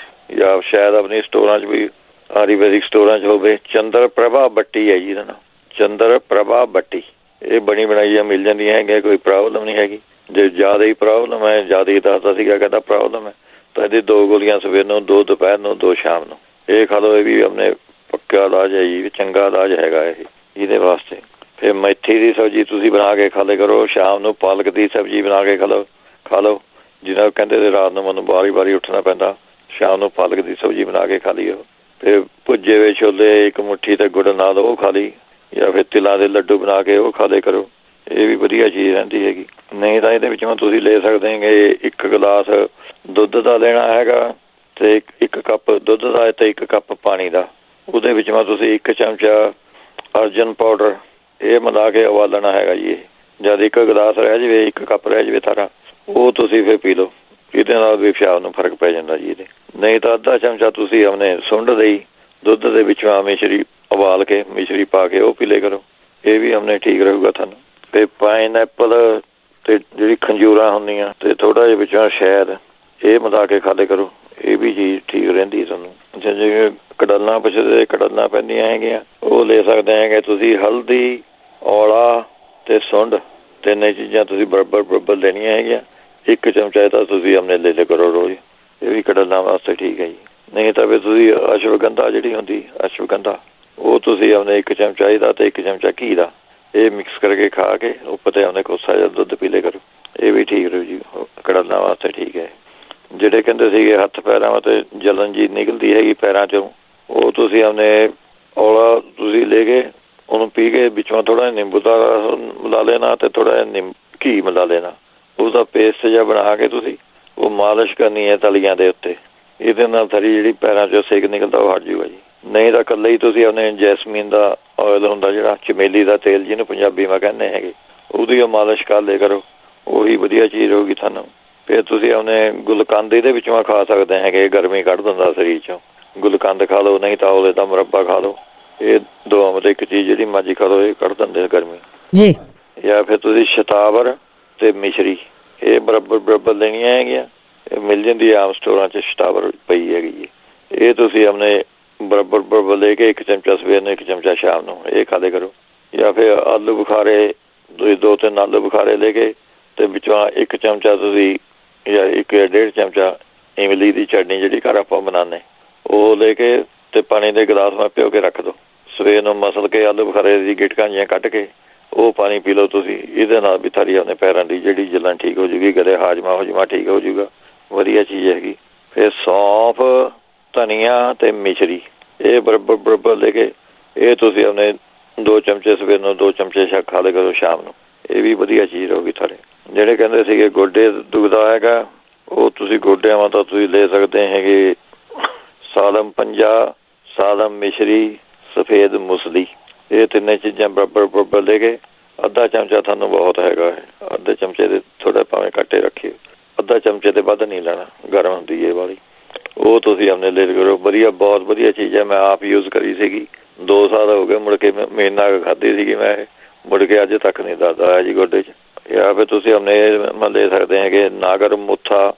ਜਾਂ ਸ਼ਾਇਦ ਆਪਣੀ ਸਟੋਰਾਂ 'ਚ ਵੀ ਆਯੁਰਵੈਦਿਕ ਸਟੋਰਾਂ 'ਚ ਹੋਵੇ, ਚੰਦਰ ਪ੍ਰਭਾ ਬੱਟੀ ਹੈ ਜੀ ਇਹਦਾ ਨਾਮ, ਚੰਦਰ ਪ੍ਰਭਾ ਬੱਟੀ, ਇਹ ਬਣੀ ਬਣਾਈ ਮਿਲ ਜਾਂਦੀਆਂ ਹੈਗੀਆਂ, ਕੋਈ ਪ੍ਰੋਬਲਮ ਨਹੀਂ ਹੈਗੀ। ਜੇ ਜ਼ਿਆਦਾ ਹੀ ਪ੍ਰੋਬਲਮ ਹੈ, ਜ਼ਿਆਦਾ ਹੀ ਦੱਸਦਾ ਸੀਗਾ ਕਹਿੰਦਾ ਪ੍ਰੋਬਲਮ ਹੈ, ਤਾਂ ਇਹਦੀ 2 ਗੋਲੀਆਂ ਸਵੇਰ ਨੂੰ, 2 ਦੁਪਹਿਰ ਨੂੰ, 2 ਸ਼ਾਮ ਨੂੰ, ਇਹ ਖਾ ਲਓ। ਇਹ ਵੀ ਆਪਣੇ ਪੱਕਾ ਇਲਾਜ ਹੈ ਜੀ, ਚੰਗਾ ਇਲਾਜ ਹੈਗਾ ਇਹ ਇਹਦੇ ਵਾਸਤੇ। ਫਿਰ ਮੇਥੀ ਦੀ ਸਬਜ਼ੀ ਤੁਸੀਂ ਬਣਾ ਕੇ ਖਾ ਲਿਆ ਕਰੋ ਸ਼ਾਮ ਨੂੰ, ਪਾਲਕ ਦੀ ਸਬਜ਼ੀ ਬਣਾ ਕੇ ਖਾ ਲਓ ਜਿਹਨਾਂ ਕਹਿੰਦੇ ਰਾਤ ਨੂੰ ਮੈਨੂੰ ਵਾਰੀ ਉੱਠਣਾ ਪੈਂਦਾ, ਸ਼ਾਮ ਨੂੰ ਪਾਲਕ ਦੀ ਸਬਜ਼ੀ ਬਣਾ ਕੇ ਖਾ ਲਈ। ਉਹ ਫਿਰ ਭੁੱਜੇ ਹੋਏ ਛੋਲੇ 1 ਮੁੱਠੀ ਤੇ ਗੁੜ ਨਾਲ ਉਹ ਖਾ ਲਈ, ਜਾਂ ਫਿਰ ਤਿਲਾਂ ਦੇ ਲੱਡੂ ਬਣਾ ਕੇ ਉਹ ਖਾ ਲਿਆ ਕਰੋ, ਇਹ ਵੀ ਵਧੀਆ ਚੀਜ਼ ਰਹਿੰਦੀ ਹੈਗੀ। ਨਹੀਂ ਤਾਂ ਇਹਦੇ ਵਿੱਚੋਂ ਤੁਸੀਂ ਲੈ ਸਕਦੇ ਹੈਗੇ 1 ਗਲਾਸ ਦੁੱਧ ਦਾ ਲੈਣਾ ਹੈਗਾ, ਤੇ 1 ਕੱਪ ਦੁੱਧ ਦਾ ਤੇ 1 ਕੱਪ ਪਾਣੀ ਦਾ, ਉਹਦੇ ਵਿੱਚ ਤੁਸੀਂ 1 ਚਮਚਾ ਅਰਜਨ ਪਾਊਡਰ ਇਹ ਮਿਲਾ ਕੇ ਉਬਾਲਣਾ ਹੈਗਾ ਜੀ। ਇਹ ਜਦ 1 ਗਲਾਸ ਰਹਿ ਜਾਵੇ, 1 ਕੱਪ ਰਹਿ ਜਾਵੇ ਸਾਰਾ, ਉਹ ਤੁਸੀਂ ਫਿਰ ਪੀ ਲਓ, ਇਹਦੇ ਨਾਲ ਵੀ ਪਿਸ਼ਾਬ ਨੂੰ ਫਰਕ ਪੈ ਜਾਂਦਾ ਜੀ ਇਹਦੇ। ਨਹੀਂ ਤਾਂ ਅੱਧਾ ਚਮਚਾ ਤੁਸੀਂ ਆਪਣੇ ਸੁੰਡ ਦੇ ਦੁੱਧ ਦੇ ਵਿੱਚੋਂ ਮਿਸ਼ਰੀ ਉਬਾਲ ਕੇ ਮਿਸ਼ਰੀ ਪਾ ਕੇ ਉਹ ਪੀ ਲਿਆ ਕਰੋ, ਇਹ ਵੀ ਆਪਣੇ ਠੀਕ ਰਹੂਗਾ ਤੁਹਾਨੂੰ। ਤੇ ਪਾਈਨਐਪਲ ਤੇ ਜਿਹੜੀ ਖੰਜੂਰਾਂ ਹੁੰਦੀਆਂ ਤੇ ਥੋੜ੍ਹਾ ਜਿਹਾ ਵਿੱਚੋਂ ਸ਼ਹਿਦ ਇਹ ਮਿਲਾ ਕੇ ਖਾ ਲਿਆ ਕਰੋ, ਇਹ ਵੀ ਚੀਜ਼ ਠੀਕ ਰਹਿੰਦੀ ਤੁਹਾਨੂੰ। ਜਿਵੇਂ ਕੜਲਾਂ ਪੁੱਛਦੇ, ਕੜਲਾਂ ਪੈਂਦੀਆਂ ਹੈਗੀਆਂ, ਉਹ ਲੈ ਸਕਦੇ ਹੈਗੇ ਤੁਸੀਂ। ਹਲਦੀ, ਔਲਾ ਤੇ ਸੁੰਡ, 3 ਚੀਜ਼ਾਂ ਤੁਸੀਂ ਬਰਾਬਰ ਲੈਣੀਆਂ ਹੈਗੀਆਂ। 1 ਚਮਚਾ ਤਾਂ ਤੁਸੀਂ ਆਪਣੇ ਲੈ ਲਿਆ ਕਰੋ ਰੋਜ਼, ਇਹ ਵੀ ਕੜਲਾਂ ਵਾਸਤੇ ਠੀਕ ਹੈ ਜੀ। ਨਹੀਂ ਤਾਂ ਫਿਰ ਤੁਸੀਂ ਅਸ਼ਵਗੰਧਾ ਜਿਹੜੀ ਹੁੰਦੀ, ਅਸ਼ਵਗੰਧਾ, ਉਹ ਤੁਸੀਂ ਆਪਣੇ 1 ਚਮਚਾ ਇਹਦਾ ਤੇ 1 ਚਮਚਾ ਘੀ ਦਾ ਇਹ ਮਿਕਸ ਕਰਕੇ ਖਾ ਕੇ ਉੱਪਰ ਤੇ ਆਪਣੇ ਕੋਸਾ ਜਿਹਾ ਦੁੱਧ ਪੀ ਲਿਆ ਕਰੋ, ਇਹ ਵੀ ਠੀਕ ਰਹੂ ਜੀ, ਕੜਲਾਂ ਵਾਸਤੇ ਠੀਕ ਹੈ। ਜਿਹੜੇ ਕਹਿੰਦੇ ਸੀਗੇ ਹੱਥ ਪੈਰਾਂ 'ਤੇ ਜਲਨ ਜੀ ਨਿਕਲਦੀ ਹੈਗੀ ਪੈਰਾਂ 'ਚੋਂ, ਉਹ ਤੁਸੀਂ ਆਪਣੇ ਔਲਾ ਤੁਸੀਂ ਲੈ ਕੇ ਉਹਨੂੰ ਪੀ ਕੇ ਵਿੱਚੋਂ ਥੋੜ੍ਹਾ ਨਿੰਬੂ ਦਾ ਮਿਲਾ ਲੈਣਾ ਤੇ ਥੋੜ੍ਹਾ ਜਿਹਾ ਘੀ ਮਿਲਾ ਲੈਣਾ, ਉਹਦਾ ਪੇਸਟ ਜਿਹਾ ਬਣਾ ਕੇ ਤੁਸੀਂ ਉਹ ਮਾਲਿਸ਼ ਕਰਨੀ ਹੈ ਤਲੀਆਂ ਦੇ ਉੱਤੇ, ਇਹਦੇ ਨਾਲ ਸਾਰੀ ਜਿਹੜੀ ਪੈਰਾਂ 'ਚੋਂ ਸੇਕ ਨਿਕਲਦਾ ਉਹ ਹਟ ਜੂਗਾ ਜੀ। ਨਹੀਂ ਤਾਂ ਇਕੱਲੇ ਹੀ ਤੁਸੀਂ ਆਪਣੇ ਜੈਸਮੀਨ ਦਾ ਆਇਲ ਹੁੰਦਾ ਜਿਹੜਾ ਚਮੇਲੀ ਦਾ ਤੇਲ ਜਿਹਨੂੰ ਪੰਜਾਬੀ ਮੈਂ ਕਹਿੰਦੇ ਹੈਗੇ, ਉਹਦੀ ਮਾਲਿਸ਼ ਕਰ ਲਿਆ ਕਰੋ, ਉਹੀ ਵਧੀਆ ਚੀਜ਼ ਹੋਊਗੀ ਤੁਹਾਨੂੰ। ਫਿਰ ਤੁਸੀਂ ਆਪਣੇ ਗੁਲਕੰਦ ਇਹਦੇ ਵਿੱਚੋਂ ਖਾ ਸਕਦੇ ਹੈਗੇ, ਗਰਮੀ ਕੱਢ ਦਿੰਦਾ ਸਰੀਰ 'ਚੋਂ। ਗੁਲਕੰਦ ਖਾ ਲਓ, ਨਹੀਂ ਤਾਂ ਔਲੇ ਦਾ ਮੁਰੱਬਾ ਖਾ ਲਓ। ਇਹ ਦੋਵਾਂ ਮਤਲਬ ਇੱਕ ਚੀਜ਼ ਜਿਹੜੀ ਮਰਜ਼ੀ ਖਾ ਲਓ, ਇਹ ਕੱਢ ਦਿੰਦੇ ਗਰਮੀ ਜੀ। ਜਾਂ ਫਿਰ ਤੁਸੀਂ ਸ਼ਤਾਵਰ ਅਤੇ ਮਿਸ਼ਰੀ ਇਹ ਬਰਾਬਰ ਲੈਣੀਆਂ ਹੈਗੀਆਂ। ਇਹ ਮਿਲ ਜਾਂਦੀ ਆਮ ਸਟੋਰਾਂ 'ਚ, ਸ਼ਤਾਵਰ ਪਈ ਹੈਗੀ ਜੀ। ਇਹ ਤੁਸੀਂ ਆਪਣੇ ਬਰਾਬਰ ਲੈ ਕੇ 1 ਚਮਚਾ ਸਵੇਰ ਨੂੰ, 1 ਚਮਚਾ ਸ਼ਾਮ ਨੂੰ ਇਹ ਖਾ ਲਿਆ ਕਰੋ। ਜਾਂ ਫਿਰ ਆਲੂ ਬੁਖਾਰੇ, ਤੁਸੀਂ 2-3 ਆਲੂ ਬੁਖਾਰੇ ਲੈ ਕੇ ਅਤੇ ਵਿੱਚੋਂ 1 ਚਮਚਾ ਤੁਸੀਂ ਜਾਂ 1 ਜਾਂ 1.5 ਚਮਚਾ ਇਮਲੀ ਦੀ ਚਟਨੀ ਜਿਹੜੀ ਘਰ ਆਪਾਂ ਬਣਾਉਂਦੇ ਉਹ ਲੈ ਕੇ ਅਤੇ ਪਾਣੀ ਦੇ ਗਲਾਸ ਮੈਂ ਭਿਓ ਕੇ ਰੱਖ ਦਿਓ। ਸਵੇਰ ਨੂੰ ਮਸਲ ਕੇ ਆਲੂ ਬੁਖਾਰੇ ਦੀ ਗਿਟਕਾਂ ਜਿਹੀਆਂ ਕੱਢ ਕੇ ਉਹ ਪਾਣੀ ਪੀ ਲਓ ਤੁਸੀਂ। ਇਹਦੇ ਨਾਲ ਵੀ ਥਾਰੀ ਆਪਣੇ ਪੈਰਾਂ ਦੀ ਜਿਹੜੀ ਜਲਣ ਠੀਕ ਹੋ ਜੂਗੀ, ਗਲੇ ਹਾਜਮਾ ਠੀਕ ਹੋ ਜੂਗਾ, ਵਧੀਆ ਚੀਜ਼ ਹੈਗੀ। ਫਿਰ ਸੌਂਫ, ਧਨੀਆ ਅਤੇ ਮਿਸ਼ਰੀ ਇਹ ਬਰਾਬਰ ਲੈ ਕੇ ਇਹ ਤੁਸੀਂ ਆਪਣੇ 2 ਚਮਚੇ ਸਵੇਰ ਨੂੰ, 2 ਚਮਚੇ ਖਾ ਲਿਆ ਕਰੋ ਸ਼ਾਮ ਨੂੰ। ਇਹ ਵੀ ਵਧੀਆ ਚੀਜ਼ ਹੋਊਗੀ ਥਾਰੇ। ਜਿਹੜੇ ਕਹਿੰਦੇ ਸੀਗੇ ਗੋਡੇ ਦੁਖਦਾ ਹੈਗਾ, ਉਹ ਤੁਸੀਂ ਗੋਡਿਆਂ ਤਾਂ ਤੁਸੀਂ ਲੈ ਸਕਦੇ ਹੈਗੇ ਸਾਲਮ 50, ਸਾਲਮ ਮਿਸ਼ਰੀ, ਸਫੇਦ ਮੁਸਲੀ ਇਹ ਤਿੰਨੇ ਚੀਜ਼ਾਂ ਬਰਾਬਰ ਲੈ ਕੇ ਅੱਧਾ ਚਮਚਾ ਤੁਹਾਨੂੰ ਬਹੁਤ ਹੈਗਾ ਹੈ। ਅੱਧੇ ਚਮਚੇ ਦੇ ਥੋੜ੍ਹਾ ਭਾਵੇਂ ਘੱਟੇ ਰੱਖਿਓ, ਅੱਧਾ ਚਮਚੇ ਤੇ ਵੱਧ ਨਹੀਂ ਲੈਣਾ, ਗਰਮ ਹੁੰਦੀ ਇਹ ਵਾਲੀ। ਉਹ ਤੁਸੀਂ ਆਪਣੇ ਲੈ ਕਰੋ, ਵਧੀਆ ਬਹੁਤ ਵਧੀਆ ਚੀਜ਼ ਹੈ। ਮੈਂ ਆਪ ਯੂਜ਼ ਕਰੀ ਸੀਗੀ, 2 ਸਾਲ ਹੋ ਗਏ। ਮੁੜ ਕੇ ਮਹੀਨਾ ਖਾਧੀ ਸੀਗੀ ਮੈਂ, ਮੁੜ ਕੇ ਅੱਜ ਤੱਕ ਨਹੀਂ ਦਰਦ ਆਇਆ ਜੀ ਗੋਡੇ 'ਚ। ਜਾਂ ਫਿਰ ਤੁਸੀਂ ਆਪਣੇ ਲੈ ਸਕਦੇ ਹੈਗੇ ਨਾਗਰ ਮੁੱਥਾ,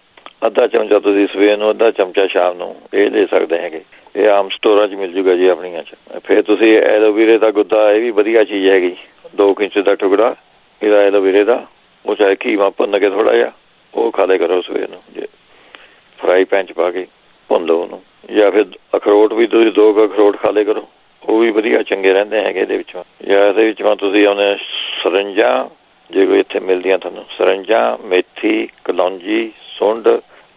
ਅੱਧਾ ਚਮਚਾ ਤੁਸੀਂ ਸਵੇਰ ਨੂੰ, ਅੱਧਾ ਚਮਚਾ ਸ਼ਾਮ ਨੂੰ ਇਹ ਲੈ ਸਕਦੇ ਹੈਗੇ। ਇਹ ਆਮ ਸਟੋਰਾਂ 'ਚ ਮਿਲ ਜੂਗਾ ਜੀ ਆਪਣੀਆਂ 'ਚ। ਫਿਰ ਤੁਸੀਂ ਐਲੋਵੀਰੇ ਦਾ ਗੁੱਦਾ, ਇਹ ਵੀ ਵਧੀਆ ਚੀਜ਼ ਹੈਗੀ, 2 ਇੰਚ ਦਾ ਟੁਕੜਾ ਇਹਦਾ ਐਲੋਵੀਰੇ ਦਾ, ਉਹ ਚਾਹੇ ਘੀਵਾ ਭੁੰਨ ਕੇ ਥੋੜ੍ਹਾ ਜਿਹਾ ਉਹ ਖਾ ਲਿਆ ਕਰੋ ਸਵੇਰ ਨੂੰ, ਜੇ ਫਰਾਈ ਪੈਨ 'ਚ ਪਾ ਕੇ ਭੁੰਨ ਲਓ ਉਹਨੂੰ। ਜਾਂ ਫਿਰ ਅਖਰੋਟ ਵੀ ਤੁਸੀਂ 2 ਅਖਰੋਟ ਖਾ ਲਿਆ ਕਰੋ, ਉਹ ਵੀ ਵਧੀਆ ਚੰਗੇ ਰਹਿੰਦੇ ਹੈਗੇ ਇਹਦੇ ਵਿੱਚੋਂ। ਜਾਂ ਇਹਦੇ ਵਿੱਚੋਂ ਤੁਸੀਂ ਉਹਨੇ ਸਰੰਜਾਂ, ਜੇ ਕੋਈ ਇੱਥੇ ਮਿਲਦੀਆਂ ਤੁਹਾਨੂੰ, ਸਰੰਜਾਂ, ਮੇਥੀ, ਕਲੌਂਜੀ, ਸੁੰਡ,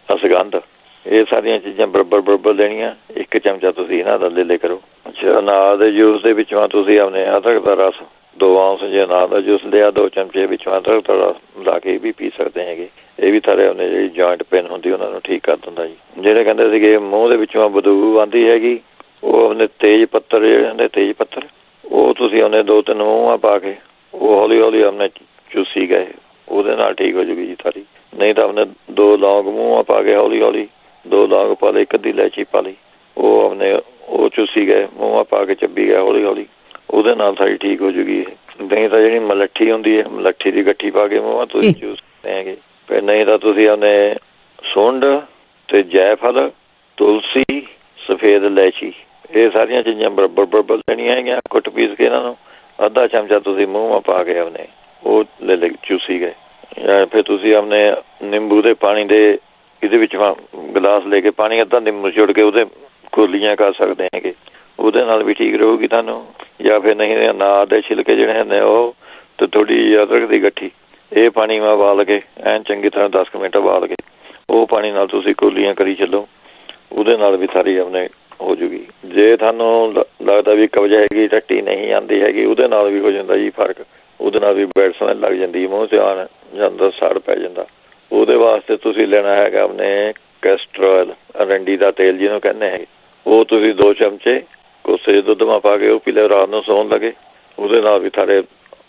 ਅਸਗੰਧ ਇਹ ਸਾਰੀਆਂ ਚੀਜ਼ਾਂ ਬਰਾਬਰ ਲੈਣੀਆਂ। 1 ਚਮਚਾ ਤੁਸੀਂ ਇਹਨਾਂ ਦਾ ਲੈ ਕਰੋ। ਅੱਛਾ, ਅਨਾਰ ਦੇ ਜੂਸ ਦੇ ਵਿੱਚੋਂ ਤੁਸੀਂ ਆਪਣੇ ਅਦਰਕ ਦਾ ਰਸ 2 ਔਂਸ ਜੇ ਅਨਾਰ ਦਾ ਜੂਸ ਲਿਆ, 2 ਚਮਚੇ ਵਿੱਚੋਂ ਅਦਰਕ ਦਾ ਰਸ ਮਿਲਾ ਕੇ ਵੀ ਪੀ ਸਕਦੇ ਹੈਗੇ। ਇਹ ਵੀ ਸਾਰੇ ਆਪਣੇ ਜਿਹੜੀ ਜੁਆਇੰਟ ਪੇਨ ਹੁੰਦੀ ਉਹਨਾਂ ਨੂੰ ਠੀਕ ਕਰ ਦਿੰਦਾ ਜੀ। ਜਿਹੜੇ ਕਹਿੰਦੇ ਸੀਗੇ ਮੂੰਹ ਦੇ ਵਿੱਚੋਂ ਬਦਬੂ ਆਉਂਦੀ ਹੈਗੀ, ਉਹ ਆਪਣੇ ਤੇਜ਼ ਪੱਤਰ ਜਿਹੜੇ ਹੁੰਦੇ, ਤੇਜ਼ ਪੱਤਰ ਉਹ ਤੁਸੀਂ ਉਹਨੇ 2-3 ਮੂੰਹਾਂ ਪਾ ਕੇ ਉਹ ਹੌਲੀ ਆਪਣੇ ਚੂਸੀ ਗਏ, ਉਹਦੇ ਨਾਲ ਠੀਕ ਹੋ ਜੂਗੀ ਜੀ ਸਾਰੀ। ਨਹੀਂ ਤਾਂ ਆਪਣੇ 2 ਲੌਂਗ ਮੂੰਹਾਂ ਪਾ ਕੇ ਹੌਲੀ 2 ਲੌਂਗ ਪਾ ਲਏ, 1 ਅੱਧੀ ਇਲਾਇਚੀ ਪਾ ਲਈ, ਉਹ ਆਪਣੇ ਉਹ ਚੂਸੀ ਗਏ, ਮੂੰਹਾਂ ਪਾ ਕੇ ਚੱਬੀ ਗਏ ਹੌਲੀ ਉਹਦੇ ਨਾਲ ਸਾਰੀ ਠੀਕ ਹੋ ਜੂਗੀ। ਨਹੀਂ ਤਾਂ ਜਿਹੜੀ ਮਲੱਠੀ ਹੁੰਦੀ ਹੈ, ਮਲੱਠੀ ਦੀ ਗੱਠੀ ਪਾ ਕੇ ਮੂੰਹਾਂ ਤੁਸੀਂ ਚੂਸ ਕਰਦੇ ਹੈਗੇ। ਫਿਰ ਨਹੀਂ ਤਾਂ ਤੁਸੀਂ ਆਪਣੇ ਸੁੰਡ ਅਤੇ ਜਾਇਫਲ, ਤੁਲਸੀ, ਸਫੇਦ ਇਲਾਇਚੀ ਇਹ ਸਾਰੀਆਂ ਚੀਜ਼ਾਂ ਬਰਾਬਰ ਲੈਣੀਆਂ ਹੈਗੀਆਂ। ਕੁੱਟ ਪੀਸ ਕੇ ਇਹਨਾਂ ਨੂੰ ਅੱਧਾ ਚਮਚਾ ਤੁਸੀਂ ਮੂੰਹਾਂ ਪਾ ਕੇ ਆਪਣੇ ਉਹ ਲੈ ਚੂਸੀ ਗਏ। ਜਾਂ ਫਿਰ ਤੁਸੀਂ ਆਪਣੇ ਨਿੰਬੂ ਦੇ ਪਾਣੀ ਦੇ ਇਹਦੇ ਵਿੱਚ ਗਲਾਸ ਲੈ ਕੇ ਪਾਣੀ ਅੱਧਾ ਨਿੰਬੂ ਚੁੜ ਕੇ ਉਹਦੇ ਕੋਲੀਆਂ ਕਰ ਸਕਦੇ ਹੈਗੇ, ਉਹਦੇ ਨਾਲ ਵੀ ਠੀਕ ਰਹੂਗੀ ਤੁਹਾਨੂੰ। ਜਾਂ ਫਿਰ ਨਹੀਂ ਅਨਾਰ ਦੇ ਛਿਲਕੇ ਜਿਹੜੇ ਹੁੰਦੇ ਉਹ ਅਤੇ ਥੋੜ੍ਹੀ ਜਿਹੀ ਅਦਰਕ ਦੀ ਗੱਠੀ ਇਹ ਪਾਣੀ ਮੈਂ ਉਬਾਲ ਕੇ ਐਨ ਚੰਗੀ ਤਰ੍ਹਾਂ 10 ਕੁ ਮਿੰਟ ਉਬਾਲ ਕੇ ਉਹ ਪਾਣੀ ਨਾਲ ਤੁਸੀਂ ਕੋਲੀਆਂ ਕਰੀ ਚੱਲੋ, ਉਹਦੇ ਨਾਲ ਵੀ ਸਾਰੀ ਆਪਣੇ ਹੋ ਜੂਗੀ। ਜੇ ਤੁਹਾਨੂੰ ਲੱਗਦਾ ਵੀ ਕਬਜ਼ ਹੈਗੀ, ਟੱਟੀ ਨਹੀਂ ਆਉਂਦੀ ਹੈਗੀ, ਉਹਦੇ ਨਾਲ ਵੀ ਹੋ ਜਾਂਦਾ ਜੀ ਫਰਕ। ਉਹਦੇ ਨਾਲ ਵੀ ਬੈਡ ਸਮੈਲ ਲੱਗ ਜਾਂਦੀ, ਮੂੰਹ 'ਚ ਆਉਣ ਜਾਂਦਾ, ਸੜ ਪੈ ਜਾਂਦਾ। ਉਹਦੇ ਵਾਸਤੇ ਤੁਸੀਂ ਲੈਣਾ ਹੈਗਾ ਆਪਣੇ ਕੈਸਟਰ ਆਇਲ, ਅਰੰਡੀ ਦਾ ਤੇਲ ਜਿਹਨੂੰ ਕਹਿੰਦੇ ਹੈਗੇ, ਉਹ ਤੁਸੀਂ 2 ਚਮਚੇ ਕੋਸੇ ਦੁੱਧ ਮਾ ਪਾ ਕੇ ਉਹ ਪੀ ਲਿਓ ਰਾਤ ਨੂੰ ਸੌਣ ਲੱਗੇ। ਉਹਦੇ ਨਾਲ ਵੀ ਸਾਰੇ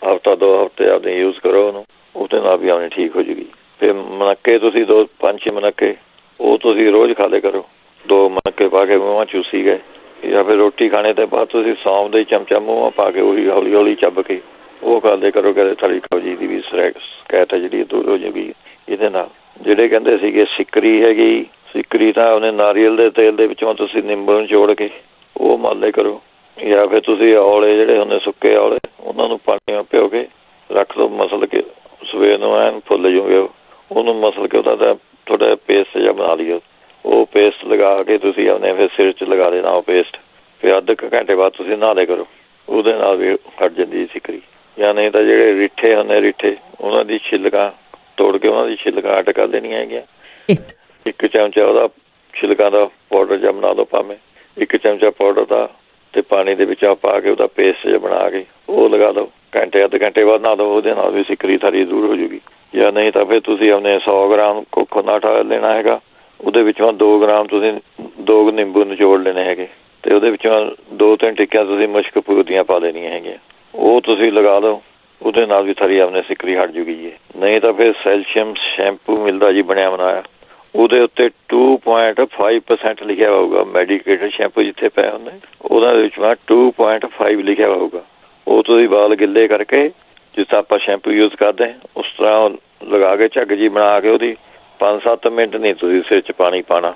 ਹਫ਼ਤਾ 2 ਹਫ਼ਤੇ ਆਪਣੇ ਯੂਜ਼ ਕਰੋ ਉਹਨੂੰ, ਉਹਦੇ ਨਾਲ ਵੀ ਆਪਣੇ ਠੀਕ ਹੋ ਜੂਗੀ। ਫਿਰ ਮਨੱਕੇ ਤੁਸੀਂ 5-6 ਮਨੱਕੇ ਉਹ ਤੁਸੀਂ ਰੋਜ਼ ਖਾ ਲਿਆ ਕਰੋ, 2 ਮਨੱਕੇ ਪਾ ਕੇ ਮੂੰਹਾਂ ਚੂਸੀ ਗਏ। ਜਾਂ ਫਿਰ ਰੋਟੀ ਖਾਣੇ ਤੋਂ ਬਾਅਦ ਤੁਸੀਂ ਸੌਂਫ ਦੇ ਚਮਚਾ ਮੂੰਹਾਂ ਪਾ ਕੇ ਉਹੀ ਹੌਲੀ ਚੱਬ ਕੇ ਉਹ ਖਾ ਲਿਆ ਕਰੋ। ਕਹਿੰਦੇ ਥਾਲੀ ਕਬਜੀ ਦੀ ਵੀ ਸ਼ਿਕਾਇਤ ਹੈ ਜਿਹੜੀ ਦੂਰ ਹੋ ਜੂਗੀ ਇਹਦੇ ਨਾਲ। ਜਿਹੜੇ ਕਹਿੰਦੇ ਸੀਗੇ ਸਿੱਕਰੀ ਹੈਗੀ, ਸਿੱਕਰੀ ਤਾਂ ਉਹਨੇ ਨਾਰੀਅਲ ਦੇ ਤੇਲ ਦੇ ਵਿੱਚੋਂ ਤੁਸੀਂ ਨਿੰਬੂ ਨਿਚੋੜ ਕੇ ਉਹ ਮਲ ਲਿਆ ਕਰੋ। ਜਾਂ ਫਿਰ ਤੁਸੀਂ ਔਲੇ ਜਿਹੜੇ ਹੁੰਦੇ ਸੁੱਕੇ ਔਲੇ ਉਹਨਾਂ ਨੂੰ ਪਾਣੀ ਭਿਓ ਕੇ ਰੱਖ ਲਓ, ਮਸਲ ਕੇ ਸਵੇਰ ਨੂੰ ਐਨ ਫੁੱਲ ਜੂਗੇ, ਉਹਨੂੰ ਮਸਲ ਕੇ ਉਹਦਾ ਤਾਂ ਥੋੜ੍ਹਾ ਜਿਹਾ ਪੇਸਟ ਜਿਹਾ ਬਣਾ ਲਿਓ। ਉਹ ਪੇਸਟ ਲਗਾ ਕੇ ਤੁਸੀਂ ਆਪਣੇ ਫਿਰ ਸਿਰ 'ਚ ਲਗਾ ਦੇਣਾ ਉਹ ਪੇਸਟ। ਫਿਰ ਅੱਧ ਕੁ ਘੰਟੇ ਬਾਅਦ ਤੁਸੀਂ ਨਹਾ ਲਿਆ ਕਰੋ, ਉਹਦੇ ਨਾਲ ਵੀ ਹਟ ਜਾਂਦੀ ਸਿੱਕਰੀ। ਜਾਂ ਨਹੀਂ ਤਾਂ ਜਿਹੜੇ ਰਿੱਠੇ ਹੁੰਦੇ, ਰਿੱਠੇ ਉਹਨਾਂ ਦੀ ਛਿਲਕਾਂ ਤੋੜ ਕੇ ਉਹਨਾਂ ਦੀ ਛਿਲਕਾਂ ਅੱਡ ਕਰ ਦੇਣੀਆਂ ਹੈਗੀਆਂ। 1 ਚਮਚਾ ਉਹਦਾ ਛਿਲਕਾਂ ਦਾ ਪਾਊਡਰ ਜਿਹਾ ਬਣਾ ਲਓ, ਭਾਵੇਂ 1 ਚਮਚਾ ਪਾਊਡਰ ਦਾ ਅਤੇ ਪਾਣੀ ਦੇ ਵਿੱਚ ਪਾ ਕੇ ਉਹਦਾ ਪੇਸਟ ਜਿਹਾ ਬਣਾ ਕੇ ਉਹ ਲਗਾ ਲਓ। ਅੱਧ ਘੰਟੇ ਬਾਅਦ ਨਹਾ ਲਓ, ਉਹਦੇ ਨਾਲ ਵੀ ਸਿੱਕਰੀ ਸਾਰੀ ਦੂਰ ਹੋ ਜੂਗੀ। ਜਾਂ ਨਹੀਂ ਤਾਂ ਫਿਰ ਤੁਸੀਂ ਆਪਣੇ 100 ਗ੍ਰਾਮ ਕੋਕੋਨਟ ਆਇਲ ਲੈਣਾ ਹੈਗਾ, ਉਹਦੇ ਵਿੱਚੋਂ 2 ਗ੍ਰਾਮ ਤੁਸੀਂ 2 ਨਿੰਬੂ ਨਿਚੋੜ ਲੈਣੇ ਹੈਗੇ ਤੇ ਉਹਦੇ ਵਿੱਚੋਂ 2-3 ਟਿੱਕੀਆਂ ਤੁਸੀਂ ਮੁਸ਼ਕ ਦੀਆਂ ਪਾ ਲੈਣੀਆਂ ਹੈਗੀਆਂ। ਉਹ ਤੁਸੀਂ ਲਗਾ ਲਓ, ਉਹਦੇ ਨਾਲ ਵੀ ਸਾਰੀ ਆਪਣੇ ਸਿੱਕਰੀ ਹਟ ਜੂਗੀ ਜੀ। ਨਹੀਂ ਤਾਂ ਫਿਰ ਸੈਲਸ਼ੀਅਮ ਸ਼ੈਂਪੂ ਮਿਲਦਾ ਜੀ ਬਣਿਆ ਬਣਾਇਆ, ਉਹਦੇ ਉੱਤੇ 2.5% ਲਿਖਿਆ ਹੋਊਗਾ। ਮੈਡੀਕੇਟਡ ਸ਼ੈਂਪੂ ਜਿੱਥੇ ਪਿਆ ਹੁੰਦਾ ਉਹਦਾ ਵਿੱਚ 2.5 ਲਿਖਿਆ ਹੋਊਗਾ। ਉਹ ਤੁਸੀਂ ਵਾਲ ਗਿੱਲੇ ਕਰਕੇ ਜਿਸ ਤਰ੍ਹਾਂ ਆਪਾਂ ਸ਼ੈਂਪੂ ਯੂਜ਼ ਕਰਦੇ ਉਸ ਤਰ੍ਹਾਂ ਲਗਾ ਕੇ ਝੱਗ ਜੀ ਬਣਾ ਕੇ ਉਹਦੀ 5-7 ਮਿੰਟ ਨਹੀਂ ਤੁਸੀਂ ਸਿਰ 'ਚ ਪਾਣੀ ਪਾਉਣਾ।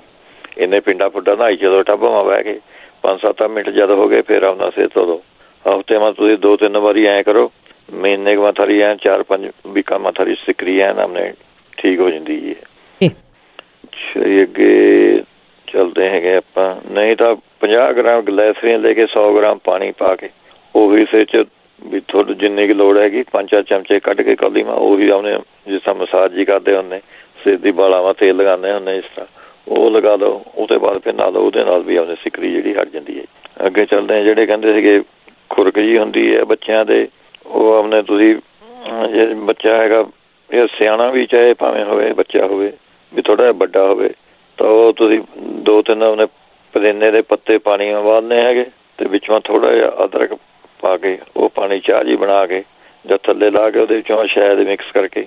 ਇੰਨੇ ਪਿੰਡਾ ਪੁੱਡਾ ਨਹਾਈ ਚਲੋ ਟੱਬਾਂ ਬਹਿ ਕੇ 5-7 ਮਿੰਟ ਜਦ ਹੋ ਗਏ ਫਿਰ ਆਪਣਾ ਸਿਰ ਧੋ ਲਓ। ਹਫ਼ਤੇ ਮਾ ਤੁਸੀਂ 2-3 ਵਾਰੀ ਐਂ ਕਰੋ, ਮਹੀਨੇ ਕੁ ਥਾਰੀ ਐਨ 4-5 ਵੀਕਾਂ ਮਾ ਥਾਰੀ ਸਿੱਕਰੀ ਐਨ ਆਪਣੇ ਠੀਕ ਹੋ ਜਾਂਦੀ ਜੀ। ਅੱਛਾ ਜੀ, ਅੱਗੇ ਚੱਲਦੇ ਹੈਗੇ ਆਪਾਂ। ਨਹੀਂ ਤਾਂ 50 ਗ੍ਰਾਮ ਗਲੈਸਰੀਨ ਲੈ ਕੇ 100 ਗ੍ਰਾਮ ਪਾਣੀ ਪਾ ਕੇ ਉਹੀ ਸਿਰ 'ਚ ਵੀ ਤੁਹਾਨੂੰ ਜਿੰਨੀ ਕੁ ਲੋੜ ਹੈਗੀ 5-4 ਚਮਚੇ ਕੱਢ ਕੇ ਕੌਲੀ ਮਾ ਉਹੀ ਆਪਣੇ ਜਿਸ ਤਰ੍ਹਾਂ ਮਸਾਜ ਜੀ ਕਰਦੇ ਹੁੰਦੇ ਸਿਰ ਦੀ ਬਾਲਾਂ ਮਾ ਤੇਲ ਲਗਾਉਂਦੇ ਹੁੰਦੇ ਇਸ ਤਰ੍ਹਾਂ ਉਹ ਲਗਾ ਲਓ। ਉਹਦੇ ਬਾਅਦ ਫਿਰ ਨਾਲ ਉਹਦੇ ਨਾਲ ਵੀ ਆਪਣੇ ਸਿੱਕਰੀ ਜਿਹੜੀ ਹਟ ਜਾਂਦੀ ਹੈ। ਅੱਗੇ ਚੱਲਦੇ ਹਾਂ, ਜਿਹੜੇ ਕਹਿੰਦੇ ਸੀਗੇ ਖੁਰਕ ਜੀ ਹੁੰਦੀ ਹੈ ਬੱਚਿਆਂ ਦੇ, ਉਹ ਆਪਣੇ ਤੁਸੀਂ ਜੇ ਬੱਚਾ ਹੈਗਾ ਇਹ ਸਿਆਣਾ ਵੀ ਚਾਹੇ ਭਾਵੇਂ ਹੋਵੇ ਬੱਚਾ ਹੋਵੇ ਵੀ ਥੋੜ੍ਹਾ ਜਿਹਾ ਵੱਡਾ ਹੋਵੇ ਤਾਂ ਉਹ ਤੁਸੀਂ 2-3 ਆਪਣੇ ਪੁਦੀਨੇ ਦੇ ਪੱਤੇ ਪਾਣੀ ਉਬਾਲਣੇ ਹੈਗੇ ਤੇ ਵਿੱਚੋਂ ਥੋੜ੍ਹਾ ਜਿਹਾ ਅਦਰਕ ਪਾ ਕੇ ਉਹ ਪਾਣੀ ਚਾਹ ਜੀ ਬਣਾ ਕੇ ਜਾਂ ਥੱਲੇ ਲਾ ਕੇ ਉਹਦੇ ਵਿੱਚੋਂ ਸ਼ਾਇਦ ਮਿਕਸ ਕਰਕੇ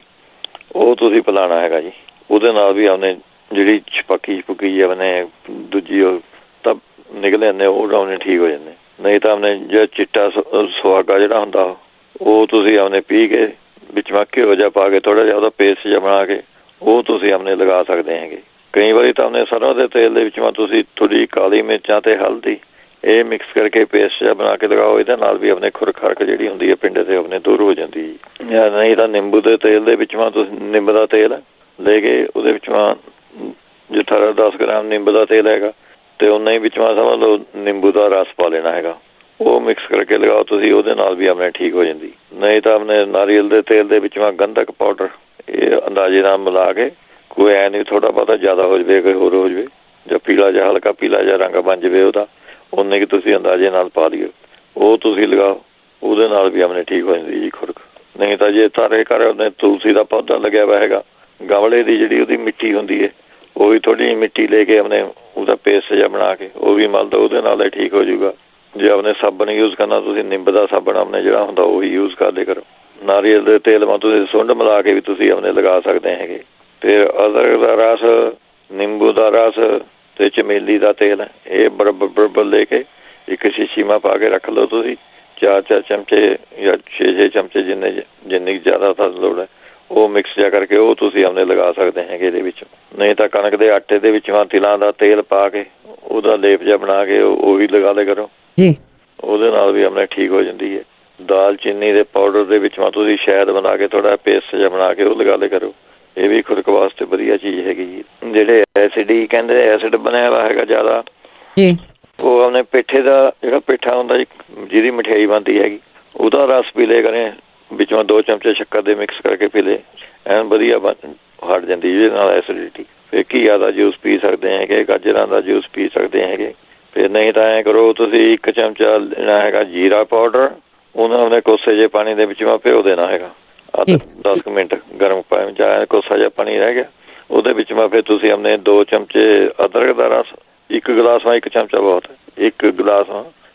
ਉਹ ਤੁਸੀਂ ਪਿਲਾਉਣਾ ਹੈਗਾ ਜੀ। ਉਹਦੇ ਨਾਲ ਵੀ ਆਪਣੇ ਜਿਹੜੀ ਛਪੱਕੀ ਆਪਣੇ ਦੂਜੀ ਉਹ ਤਾਂ ਨਿਕਲ ਜਾਂਦੇ ਉਹ ਆਪਣੇ ਠੀਕ ਹੋ ਜਾਂਦੇ। ਨਹੀਂ ਤਾਂ ਆਪਣੇ ਜਿਹੜਾ ਚਿੱਟਾ ਸੁਹਾਗਾ ਜਿਹੜਾ ਹੁੰਦਾ ਉਹ ਤੁਸੀਂ ਆਪਣੇ ਪੀ ਕੇ ਵਿੱਚ ਘਿਓ ਜਿਹਾ ਪਾ ਕੇ ਥੋੜ੍ਹਾ ਜਿਹਾ ਉਹਦਾ ਪੇਸਟ ਜਿਹਾ ਬਣਾ ਕੇ ਉਹ ਤੁਸੀਂ ਆਪਣੇ ਲਗਾ ਸਕਦੇ ਹੈਗੇ। ਕਈ ਵਾਰੀ ਤਾਂ ਆਪਣੇ ਸਰੋਂ ਦੇ ਤੇਲ ਦੇ ਵਿੱਚ ਤੁਸੀਂ ਥੋੜ੍ਹੀ ਕਾਲੀ ਮਿਰਚਾਂ ਤੇ ਹਲਦੀ ਇਹ ਮਿਕਸ ਕਰਕੇ ਪੇਸਟ ਜਿਹਾ ਬਣਾ ਕੇ ਲਗਾਓ। ਇਹਦੇ ਨਾਲ ਵੀ ਆਪਣੇ ਖੁਰਕ ਜਿਹੜੀ ਹੁੰਦੀ ਹੈ ਪਿੰਡੇ ਤੇ ਆਪਣੇ ਦੂਰ ਹੋ ਜਾਂਦੀ। ਜਾਂ ਨਹੀਂ ਤਾਂ ਨਿੰਬੂ ਦੇ ਤੇਲ ਦੇ ਵਿੱਚ ਤੁਸੀਂ ਨਿੰਬ ਦਾ ਤੇਲ ਲੈ ਕੇ ਉਹਦੇ ਵਿੱਚੋਂ ਜੇ 18-10 ਗ੍ਰਾਮ ਨਿੰਬ ਦਾ ਤੇਲ ਹੈਗਾ ਤੇ ਉਹਨਾਂ ਹੀ ਵਿੱਚ ਸਮਝ ਲਓ ਨਿੰਬੂ ਦਾ ਰਸ ਪਾ ਲੈਣਾ ਹੈਗਾ। ਉਹ ਮਿਕਸ ਕਰਕੇ ਲਗਾਓ ਤੁਸੀਂ, ਉਹਦੇ ਨਾਲ ਵੀ ਆਪਣੇ ਠੀਕ ਹੋ ਜਾਂਦੀ। ਨਹੀਂ ਤਾਂ ਆਪਣੇ ਨਾਰੀਅਲ ਦੇ ਤੇਲ ਦੇ ਵਿੱਚ ਗੰਧਕ ਪਾਊਡਰ ਇਹ ਅੰਦਾਜ਼ੇ ਨਾਲ ਮਿਲਾ ਕੇ ਕੋਈ ਐ ਨਹੀਂ ਥੋੜ੍ਹਾ ਬਹੁਤਾ ਜ਼ਿਆਦਾ ਹੋ ਜਾਵੇ ਕੋਈ ਹੋਰ ਹੋ ਜਾਵੇ ਜਾਂ ਪੀਲਾ ਜਿਹਾ ਹਲਕਾ ਪੀਲਾ ਜਿਹਾ ਰੰਗ ਬਣ ਜਾਵੇ ਉਹਦਾ ਉਨੇ ਕਿ ਤੁਸੀਂ ਅੰਦਾਜ਼ੇ ਨਾਲ ਪਾ ਲਿਓ ਉਹ ਤੁਸੀਂ ਲਗਾਓ। ਉਹਦੇ ਨਾਲ ਵੀ ਆਪਣੇ ਠੀਕ ਹੋ ਜਾਂਦੀ ਜੀ ਖੁਰਕ। ਨਹੀਂ ਤਾਂ ਜੇ ਤਾਰੇ ਘਰ ਉਹਨੇ ਤੁਲਸੀ ਦਾ ਪੌਦਾ ਲੱਗਿਆ ਵਾ ਹੈਗਾ ਗਮਲੇ ਦੀ ਜਿਹੜੀ ਉਹਦੀ ਮਿੱਟੀ ਹੁੰਦੀ ਹੈ ਉਹ ਵੀ ਥੋੜ੍ਹੀ ਜਿਹੀ ਮਿੱਟੀ ਲੈ ਕੇ ਆਪਣੇ ਉਹਦਾ ਪੇਸਟ ਜਿਹਾ ਬਣਾ ਕੇ ਉਹ ਵੀ ਮਲ ਦਿਓ, ਉਹਦੇ ਨਾਲ ਹੀ ਠੀਕ ਹੋ ਜਾਊਗਾ। ਜੇ ਆਪਣੇ ਸਾਬਣ ਯੂਜ਼ ਕਰਨਾ ਤੁਸੀਂ ਨਿੰਬ ਦਾ ਸਾਬਣ ਆਪਣੇ ਜਿਹੜਾ ਹੁੰਦਾ ਉਹੀ ਯੂਜ਼ ਕਰ ਲਿਆ ਕਰੋ। ਨਾਰੀਅਲ ਦੇ ਤੇਲ ਮਾ ਤੁਸੀਂ ਸੁੰਡ ਮਿਲਾ ਕੇ ਵੀ ਤੁਸੀਂ ਆਪਣੇ ਲਗਾ ਸਕਦੇ ਹੈਗੇ। ਫਿਰ ਅਦਰਕ ਦਾ ਰਸ, ਨਿੰਬੂ ਦਾ ਰਸ ਤੇ ਚਮੇਲੀ ਦਾ ਤੇਲ ਇਹ ਬਰਾਬਰ ਲੈ ਕੇ ਇੱਕ ਸ਼ੀਸ਼ੀ ਮਾ ਪਾ ਕੇ ਰੱਖ ਲਓ ਤੁਸੀਂ 4-4 ਚਮਚੇ ਜਾਂ 6-6 ਚਮਚੇ ਜਿੰਨੀ ਜ਼ਿਆਦਾ ਤੁਹਾਨੂੰ ਲੋੜ ਹੈ ਉਹ ਮਿਕਸ ਜਿਹਾ ਕਰਕੇ ਉਹ ਤੁਸੀਂ ਆਪਣੇ ਲਗਾ ਸਕਦੇ ਹੈਗੇ ਇਹਦੇ ਵਿੱਚ। ਨਹੀਂ ਤਾਂ ਕਣਕ ਦੇ ਆਟੇ ਦੇ ਵਿੱਚ ਤਿਲਾਂ ਦਾ ਤੇਲ ਪਾ ਕੇ ਉਹਦਾ ਲੇਪ ਜਿਹਾ ਬਣਾ ਕੇ ਉਹ ਵੀ ਲਗਾ ਲਿਆ ਕਰੋ ਜੀ। ਉਹਦੇ ਨਾਲ ਵੀ ਆਪਣੇ ਠੀਕ ਹੋ ਜਾਂਦੀ ਹੈ। ਦਾਲ ਚੀਨੀ ਦੇ ਪਾਊਡਰ ਦੇ ਵਿੱਚ ਤੁਸੀਂ ਸ਼ਹਿਦ ਬਣਾ ਕੇ ਥੋੜ੍ਹਾ ਪੇਸਟ ਜਿਹਾ ਬਣਾ ਕੇ ਉਹ ਲਗਾ ਲਿਆ ਕਰੋ। ਇਹ ਵੀ ਖੁਰਕ ਵਾਸਤੇ ਵਧੀਆ ਚੀਜ਼ ਹੈਗੀ ਜੀ। ਜਿਹੜੇ ਐਸਿਡ ਕਹਿੰਦੇ ਐਸਿਡ ਬਣਿਆ ਵਾ ਹੈਗਾ ਜ਼ਿਆਦਾ ਜੀ ਉਹ ਆਪਣੇ ਪੇਠੇ ਦਾ ਜਿਹੜਾ ਪੇਠਾ ਹੁੰਦਾ ਜੀ ਜਿਹਦੀ ਮਠਿਆਈ ਬਣਦੀ ਹੈਗੀ ਉਹਦਾ ਰਸ ਪੀ ਲਿਆ ਕਰੇ ਵਿੱਚੋਂ 2 ਚਮਚੇ ਸ਼ੱਕਰ ਦੇ ਮਿਕਸ ਕਰਕੇ ਪੀ ਲਏ ਐਨ ਵਧੀਆ ਹਟ ਜਾਂਦੀ ਜਿਹਦੇ ਨਾਲ ਐਸਿਡਿਟੀ। ਫਿਰ ਘੀਆ ਦਾ ਜੂਸ ਪੀ ਸਕਦੇ ਹੈਗੇ, ਗਾਜਰਾਂ ਦਾ ਜੂਸ ਪੀ ਸਕਦੇ ਹੈਗੇ। ਫਿਰ ਨਹੀਂ ਤਾਂ ਐਂ ਕਰੋ ਤੁਸੀਂ 1 ਚਮਚਾ ਲੈਣਾ ਹੈਗਾ ਜੀਰਾ ਪਾਊਡਰ ਉਹਨਾਂ ਆਪਣੇ ਕੋਸੇ ਜਿਹੇ ਪਾਣੀ ਦੇ ਵਿੱਚ ਭਿਓ ਦੇਣਾ ਹੈਗਾ 10 ਮਿੰਟ ਗਰਮ ਪਾਣੀ ਜਾਂ ਕੋਸਾ ਜਿਹਾ ਪਾਣੀ ਰਹਿ ਗਿਆ ਉਹਦੇ ਵਿੱਚ ਫਿਰ ਤੁਸੀਂ ਆਪਣੇ 2 ਚਮਚੇ ਅਦਰਕ ਦਾ ਰਸ 1 ਗਲਾਸ 1 ਚਮਚਾ ਬਹੁਤ 1 ਗਲਾਸ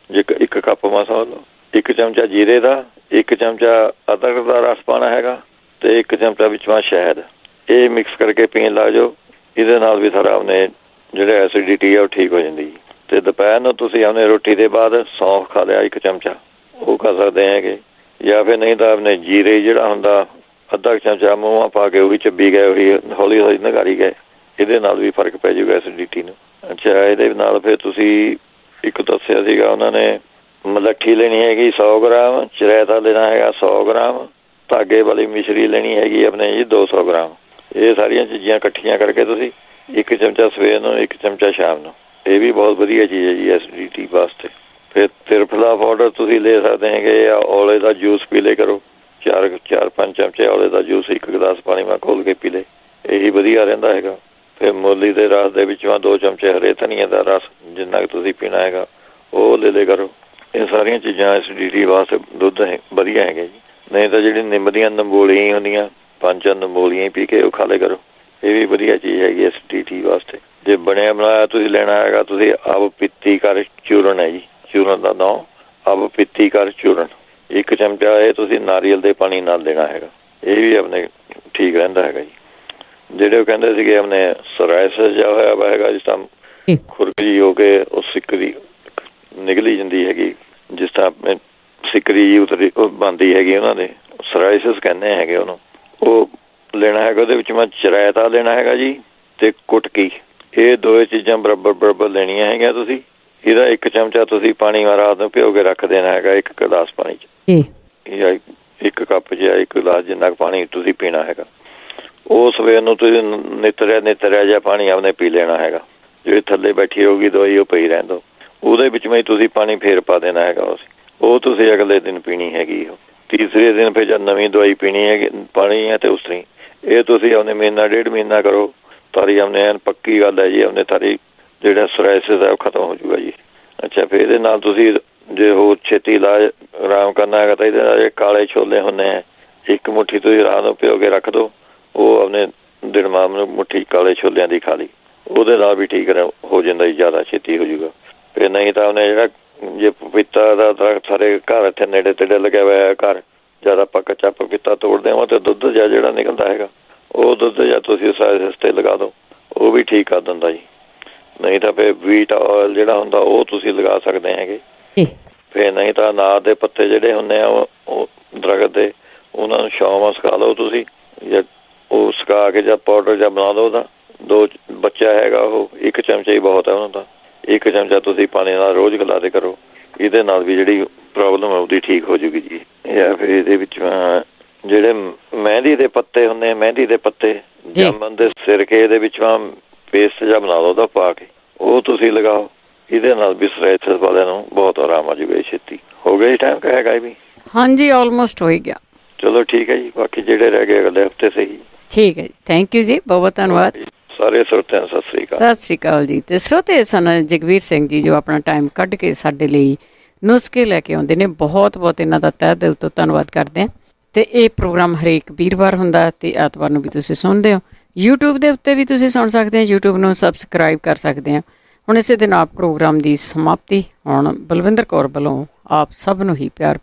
ਜੇ 1 ਕੱਪ ਸਮਝ ਲਓ 1 ਚਮਚਾ ਜੀਰੇ ਦਾ 1 ਚਮਚਾ ਅਦਰਕ ਦਾ ਰਸ ਪਾਉਣਾ ਹੈਗਾ ਤੇ 1 ਚਮਚਾ ਵਿੱਚੋਂ ਸ਼ਹਿਦ ਇਹ ਮਿਕਸ ਕਰਕੇ ਪੀਣ ਲੱਗ ਜਾਓ। ਇਹਦੇ ਨਾਲ ਵੀ ਸਾਰਾ ਆਪਣੇ ਜਿਹੜੇ ਐਸਿਡਿਟੀ ਆ ਉਹ ਠੀਕ ਹੋ ਜਾਂਦੀ। ਤੇ ਦੁਪਹਿਰ ਨੂੰ ਤੁਸੀਂ ਆਪਣੇ ਰੋਟੀ ਦੇ ਬਾਅਦ ਸੌਂਫ ਖਾ ਲਿਆ 1 ਚਮਚਾ ਉਹ ਕਰ ਸਕਦੇ ਹੈਗੇ। ਜਾਂ ਫਿਰ ਨਹੀਂ ਤਾਂ ਆਪਣੇ ਜੀਰੇ ਜਿਹੜਾ ਹੁੰਦਾ ਅੱਧਾ ਚਮਚਾ ਮੂੰਹ ਪਾ ਕੇ ਉਹ ਵੀ ਚੱਬੀ ਗਏ ਉਹੀ ਹੌਲੀ ਹੌਲੀ ਨਗਾਰੀ ਗਏ ਇਹਦੇ ਨਾਲ ਵੀ ਫਰਕ ਪੈ ਜਾਊਗਾ ਐਸਿਡਿਟੀ ਨੂੰ। ਅੱਛਾ, ਇਹਦੇ ਨਾਲ ਫਿਰ ਤੁਸੀਂ ਇੱਕ ਦੱਸਿਆ ਸੀਗਾ ਉਹਨਾਂ ਨੇ ਮਲੱਠੀ ਲੈਣੀ ਹੈਗੀ 100 ਗ੍ਰਾਮ, ਚਰੈਤਾ ਲੈਣਾ ਹੈਗਾ 100 ਗ੍ਰਾਮ, ਧਾਗੇ ਵਾਲੀ ਮਿਸ਼ਰੀ ਲੈਣੀ ਹੈਗੀ ਆਪਣੇ ਜੀ 200 ਗ੍ਰਾਮ। ਇਹ ਸਾਰੀਆਂ ਚੀਜ਼ਾਂ ਇਕੱਠੀਆਂ ਕਰਕੇ ਤੁਸੀਂ 1 ਚਮਚਾ ਸਵੇਰ ਨੂੰ 1 ਚਮਚਾ ਸ਼ਾਮ ਨੂੰ ਇਹ ਵੀ ਬਹੁਤ ਵਧੀਆ ਚੀਜ਼ ਹੈ ਜੀ ਐਸਿਡਿਟੀ ਵਾਸਤੇ। ਫਿਰ ਤਿਰਫਲਾ ਪਾਊਡਰ ਤੁਸੀਂ ਲੈ ਸਕਦੇ ਹੈਗੇ ਜਾਂ ਔਲੇ ਦਾ ਜੂਸ ਪੀ ਲਿਆ ਕਰੋ 4-5 ਚਮਚੇ ਔਲੇ ਦਾ ਜੂਸ 1 ਗਲਾਸ ਪਾਣੀ ਮਾ ਘੋਲ ਕੇ ਪੀ ਲੈ ਇਹੀ ਵਧੀਆ ਰਹਿੰਦਾ ਹੈਗਾ। ਫਿਰ ਮੂਲੀ ਦੇ ਰਸ ਦੇ ਵਿੱਚੋਂ 2 ਚਮਚੇ ਹਰੇ ਧਨੀਏ ਦਾ ਰਸ ਜਿੰਨਾ ਕੁ ਤੁਸੀਂ ਪੀਣਾ ਹੈਗਾ ਉਹ ਲੈ ਲਿਆ ਕਰੋ। ਇਹ ਸਾਰੀਆਂ ਚੀਜ਼ਾਂ ਐਸਿਡਿਟੀ ਵਾਸਤੇ ਦੁੱਧ ਵਧੀਆ ਹੈਗੇ ਜੀ। ਨਹੀਂ ਤਾਂ ਜਿਹੜੀ ਨਿੰਮ ਦੀਆਂ ਨਿੰਬੋਲੀਆਂ ਹੁੰਦੀਆਂ 5 ਨਿੰਬੋਲੀਆਂ ਹੀ ਪੀ ਕੇ ਉਹ ਖਾ ਲਿਆ ਕਰੋ ਇਹ ਵੀ ਵਧੀਆ ਚੀਜ਼ ਹੈਗੀ ਐਸਿਡਿਟੀ ਵਾਸਤੇ। ਜੇ ਬਣਿਆ ਬਣਾਇਆ ਤੁਸੀਂ ਲੈਣਾ ਹੈਗਾ, ਤੁਸੀਂ ਅਬ ਪਿੱਤੀ ਕਰ ਚੂਰਨ ਹੈ ਜੀ, ਚੂਰਨ ਦਾ ਨਾਂ ਅਬ ਪਿੱਤੀ ਕਰ ਚੂਰਨ, 1 ਚਮਚਾ ਇਹ ਤੁਸੀਂ ਨਾਰੀਅਲ ਦੇ ਪਾਣੀ ਨਾਲ ਦੇਣਾ ਹੈਗਾ। ਇਹ ਵੀ ਆਪਣੇ ਠੀਕ ਰਹਿੰਦਾ ਹੈਗਾ ਜੀ। ਜਿਹੜੇ ਉਹ ਕਹਿੰਦੇ ਸੀਗੇ ਆਪਣੇ ਸੋਰਾਇਸਿਸ ਜਿਹਾ ਹੋਇਆ ਵਾ ਹੈਗਾ, ਜਿਸ ਤਰ੍ਹਾਂ ਖੁਰਕ ਹੋ ਕੇ ਉਹ ਸਿੱਕਰੀ ਨਿਕਲੀ ਜਾਂਦੀ ਹੈਗੀ, ਜਿਸ ਤਰ੍ਹਾਂ ਆਪਣੇ ਸਿੱਕਰੀ ਉਤਰੀ ਉਹ ਬਣਦੀ ਹੈਗੀ, ਉਹਨਾਂ ਦੇ ਸੋਰਾਇਸਿਸ ਕਹਿੰਦੇ ਹੈਗੇ ਉਹਨੂੰ। ਉਹ ਲੈਣਾ ਹੈਗਾ, ਉਹਦੇ ਵਿੱਚ ਮੈਂ ਚਰਾਇਤਾ ਲੈਣਾ ਹੈਗਾ ਜੀ ਤੇ ਕੁਟਕੀ, ਇਹ ਦੋਵੇਂ ਚੀਜ਼ਾਂ ਬਰਾਬਰ ਲੈਣੀਆਂ ਹੈਗੀਆਂ ਤੁਸੀਂ। ਇਹਦਾ 1 ਚਮਚਾ ਤੁਸੀਂ ਪਾਣੀ ਰਾਤ ਨੂੰ ਭਿਓ ਕੇ ਰੱਖ ਦੇਣਾ ਹੈਗਾ 1 ਗਲਾਸ ਪਾਣੀ 'ਚ, ਜਾਂ 1 ਕੱਪ ਜਾਂ 1 ਗਲਾਸ ਜਿੰਨਾ ਕੁ ਪਾਣੀ ਤੁਸੀਂ ਪੀਣਾ ਹੈਗਾ। ਉਹ ਸਵੇਰ ਨੂੰ ਤੁਸੀਂ ਨਿਤਰਿਆ ਜਿਹਾ ਪਾਣੀ ਆਪਣੇ ਪੀ ਲੈਣਾ ਹੈਗਾ। ਜਿਹੜੀ ਥੱਲੇ ਬੈਠੀ ਰਹੂਗੀ ਦਵਾਈ ਉਹ ਪਈ ਰਹਿਣ ਦਿਓ, ਉਹਦੇ ਵਿੱਚ ਮੈਂ ਤੁਸੀਂ ਪਾਣੀ ਫੇਰ ਪਾ ਦੇਣਾ ਹੈਗਾ। ਉਹ ਤੁਸੀਂ ਅਗਲੇ ਦਿਨ ਪੀਣੀ ਹੈਗੀ। ਉਹ ਤੀਸਰੇ ਦਿਨ ਫਿਰ ਜਦ ਨਵੀਂ ਦਵਾਈ ਪੀਣੀ ਹੈਗੀ ਪਾਣੀ ਹੈ, ਅਤੇ ਉਸ ਤਰ੍ਹਾਂ ਇਹ ਤੁਸੀਂ ਆਪਣੇ ਮਹੀਨਾ 1.5 ਮਹੀਨਾ ਕਰੋ, ਤਾਰੀ ਆਪਣੇ ਐਨ ਪੱਕੀ ਗੱਲ ਹੈ ਜੀ, ਆਪਣੇ ਤਾਰੀ ਜਿਹੜਾ ਸੋਰਾਇਸਿਸ ਹੈ ਉਹ ਖਤਮ ਹੋ ਜਾਊਗਾ ਜੀ। ਅੱਛਾ, ਫਿਰ ਇਹਦੇ ਨਾਲ ਤੁਸੀਂ ਜੇ ਹੋਰ ਛੇਤੀ ਇਲਾਜ ਆਰਾਮ ਕਰਨਾ ਹੈਗਾ ਤਾਂ ਇਹਦੇ ਨਾਲ ਕਾਲੇ ਛੋਲੇ ਹੁੰਦੇ ਹੈ, 1 ਮੁੱਠੀ ਤੁਸੀਂ ਰਾਤ ਨੂੰ ਭਿਓ ਕੇ ਰੱਖ ਦਿਓ, ਉਹ ਆਪਣੇ ਦਿਨਮਾਮ ਨੂੰ ਮੁੱਠੀ ਕਾਲੇ ਛੋਲਿਆਂ ਦੀ ਖਾ ਲਈ, ਉਹਦੇ ਨਾਲ ਵੀ ਠੀਕ ਹੋ ਜਾਂਦਾ ਜੀ, ਜ਼ਿਆਦਾ ਛੇਤੀ ਹੋ ਜਾਊਗਾ। ਫਿਰ ਨਹੀਂ ਤਾਂ ਉਹਨੇ ਜਿਹੜਾ ਜੇ ਪਪੀਤਾ ਦਾ ਦਰਖਤ ਸਾਰੇ ਘਰ ਇੱਥੇ ਨੇੜੇ ਤੇੜੇ ਲੱਗਿਆ ਹੋਇਆ ਘਰ, ਜ਼ਿਆਦਾ ਆਪਾਂ ਕੱਚਾ ਪਪੀਤਾ ਤੋੜਦੇ ਹਾਂ ਅਤੇ ਦੁੱਧ ਜਿਹਾ ਜਿਹੜਾ ਨਿਕਲਦਾ ਹੈਗਾ, ਉਹ ਦੁੱਧ ਜਾਂ ਤੁਸੀਂ ਸੋਰਾਇਸਿਸ 'ਤੇ ਲਗਾ ਦਿਓ, ਉਹ ਵੀ ਠੀਕ ਕਰ ਦਿੰਦਾ ਜੀ। ਨਹੀਂ ਤਾਂ ਫਿਰ ਵੀਟ ਆਇਲ ਜਿਹੜਾ ਹੁੰਦਾ ਉਹ ਤੁਸੀਂ ਲਗਾ ਸਕਦੇ ਹੈਗੇ। ਫਿਰ ਨਹੀਂ ਤਾਂ ਅਨਾਰ ਦੇ ਪੱਤੇ ਜਿਹੜੇ ਹੁੰਦੇ ਆ ਉਹ ਦਰਖਤ ਦੇ, ਉਹਨਾਂ ਨੂੰ ਛਾਂ ਸੁਕਾ ਲਓ ਤੁਸੀਂ, ਜਾਂ ਉਹ ਸੁਕਾ ਕੇ ਜਾਂ ਪਾਊਡਰ ਜਾਂ ਬਣਾ ਲਓ ਉਹਦਾ। 2 ਬੱਚਾ ਹੈਗਾ ਉਹ 1 ਚਮਚਾ ਹੀ ਬਹੁਤ ਹੈ ਉਹਨਾਂ ਦਾ, 1 ਚਮਚਾ ਤੁਸੀਂ ਪਾਣੀ ਨਾਲ ਰੋਜ਼ ਗਲਾਦੇ ਕਰੋ, ਇਹਦੇ ਨਾਲ ਵੀ ਜਿਹੜੀ ਪ੍ਰੋਬਲਮ ਹੈ ਉਹਦੀ ਠੀਕ ਹੋ ਜੂਗੀ ਜੀ। ਜਾਂ ਫਿਰ ਇਹਦੇ ਵਿੱਚ ਜਿਹੜੇ ਮਹਿੰਦੀ ਦੇ ਪੱਤੇ ਹੁੰਦੇ, ਮਹਿੰਦੀ ਦੇ ਪੱਤੇ ਜਾਮਨ ਦੇ ਸਿਰਕੇ ਦੇ ਵਿੱਚ ਪੇਸਟ ਜਿਹਾ ਬਣਾ ਲਓ ਉਹਦਾ ਪਾ ਕੇ, ਉਹ ਤੁਸੀਂ ਲਗਾਓ, ਇਹਦੇ ਨਾਲ ਵੀ ਸੋਰਾਇਸਿਸ ਵਾਲਿਆਂ ਨੂੰ ਬਹੁਤ ਆਰਾਮ ਆ ਜੂਗਾ। ਛੇਤੀ ਹੋ ਗਿਆ ਜੀ, ਟਾਈਮ ਕਿਹਾ ਹੈਗਾ ਵੀ? ਹਾਂਜੀ, ਆਲਮੋਸਟ ਹੋ ਹੀ ਗਿਆ। ਚਲੋ ਠੀਕ ਹੈ ਜੀ, ਬਾਕੀ ਜਿਹੜੇ ਰਹਿ ਗਏ ਅਗਲੇ ਹਫ਼ਤੇ ਸਹੀ। ਠੀਕ ਹੈ ਜੀ, ਥੈਂਕ ਯੂ ਜੀ, ਬਹੁਤ ਧੰਨਵਾਦ। ਸਾਰੇ ਸਰੋਤਿਆਂ ਨੂੰ ਸਤਿ ਸ੍ਰੀ ਅਕਾਲ ਜੀ। ਤੇ ਸਰੋਤੇ ਸਨ ਜਗਵੀਰ ਸਿੰਘ ਜੀ, ਜੋ ਆਪਣਾ ਟਾਈਮ ਕੱਢ ਕੇ ਸਾਡੇ ਲਈ ਨੁਸਖੇ ਲੈ ਕੇ ਆਉਂਦੇ ਨੇ। ਬਹੁਤ ਇਹਨਾਂ ਦਾ ਤਹਿ ਦਿਲ ਤੋਂ ਧੰਨਵਾਦ ਕਰਦੇ ਹਾਂ। ਤੇ ਇਹ ਪ੍ਰੋਗਰਾਮ ਹਰੇਕ ਵੀਰਵਾਰ ਹੁੰਦਾ ਤੇ ਐਤਵਾਰ ਨੂੰ ਵੀ ਤੁਸੀਂ ਸੁਣਦੇ ਹੋ। YouTube ਦੇ ਉੱਤੇ ਵੀ ਤੁਸੀਂ ਸੁਣ ਸਕਦੇ ਹੋ, YouTube ਨੂੰ ਸਬਸਕ੍ਰਾਈਬ ਕਰ ਸਕਦੇ ਹਾਂ। ਹੁਣ ਇਸੇ ਦੇ ਨਾਲ ਪ੍ਰੋਗਰਾਮ ਦੀ ਸਮਾਪਤੀ। ਹੁਣ ਬਲਵਿੰਦਰ ਕੌਰ ਵੱਲੋਂ ਆਪ ਸਭ ਨੂੰ ਹੀ ਪਿਆਰ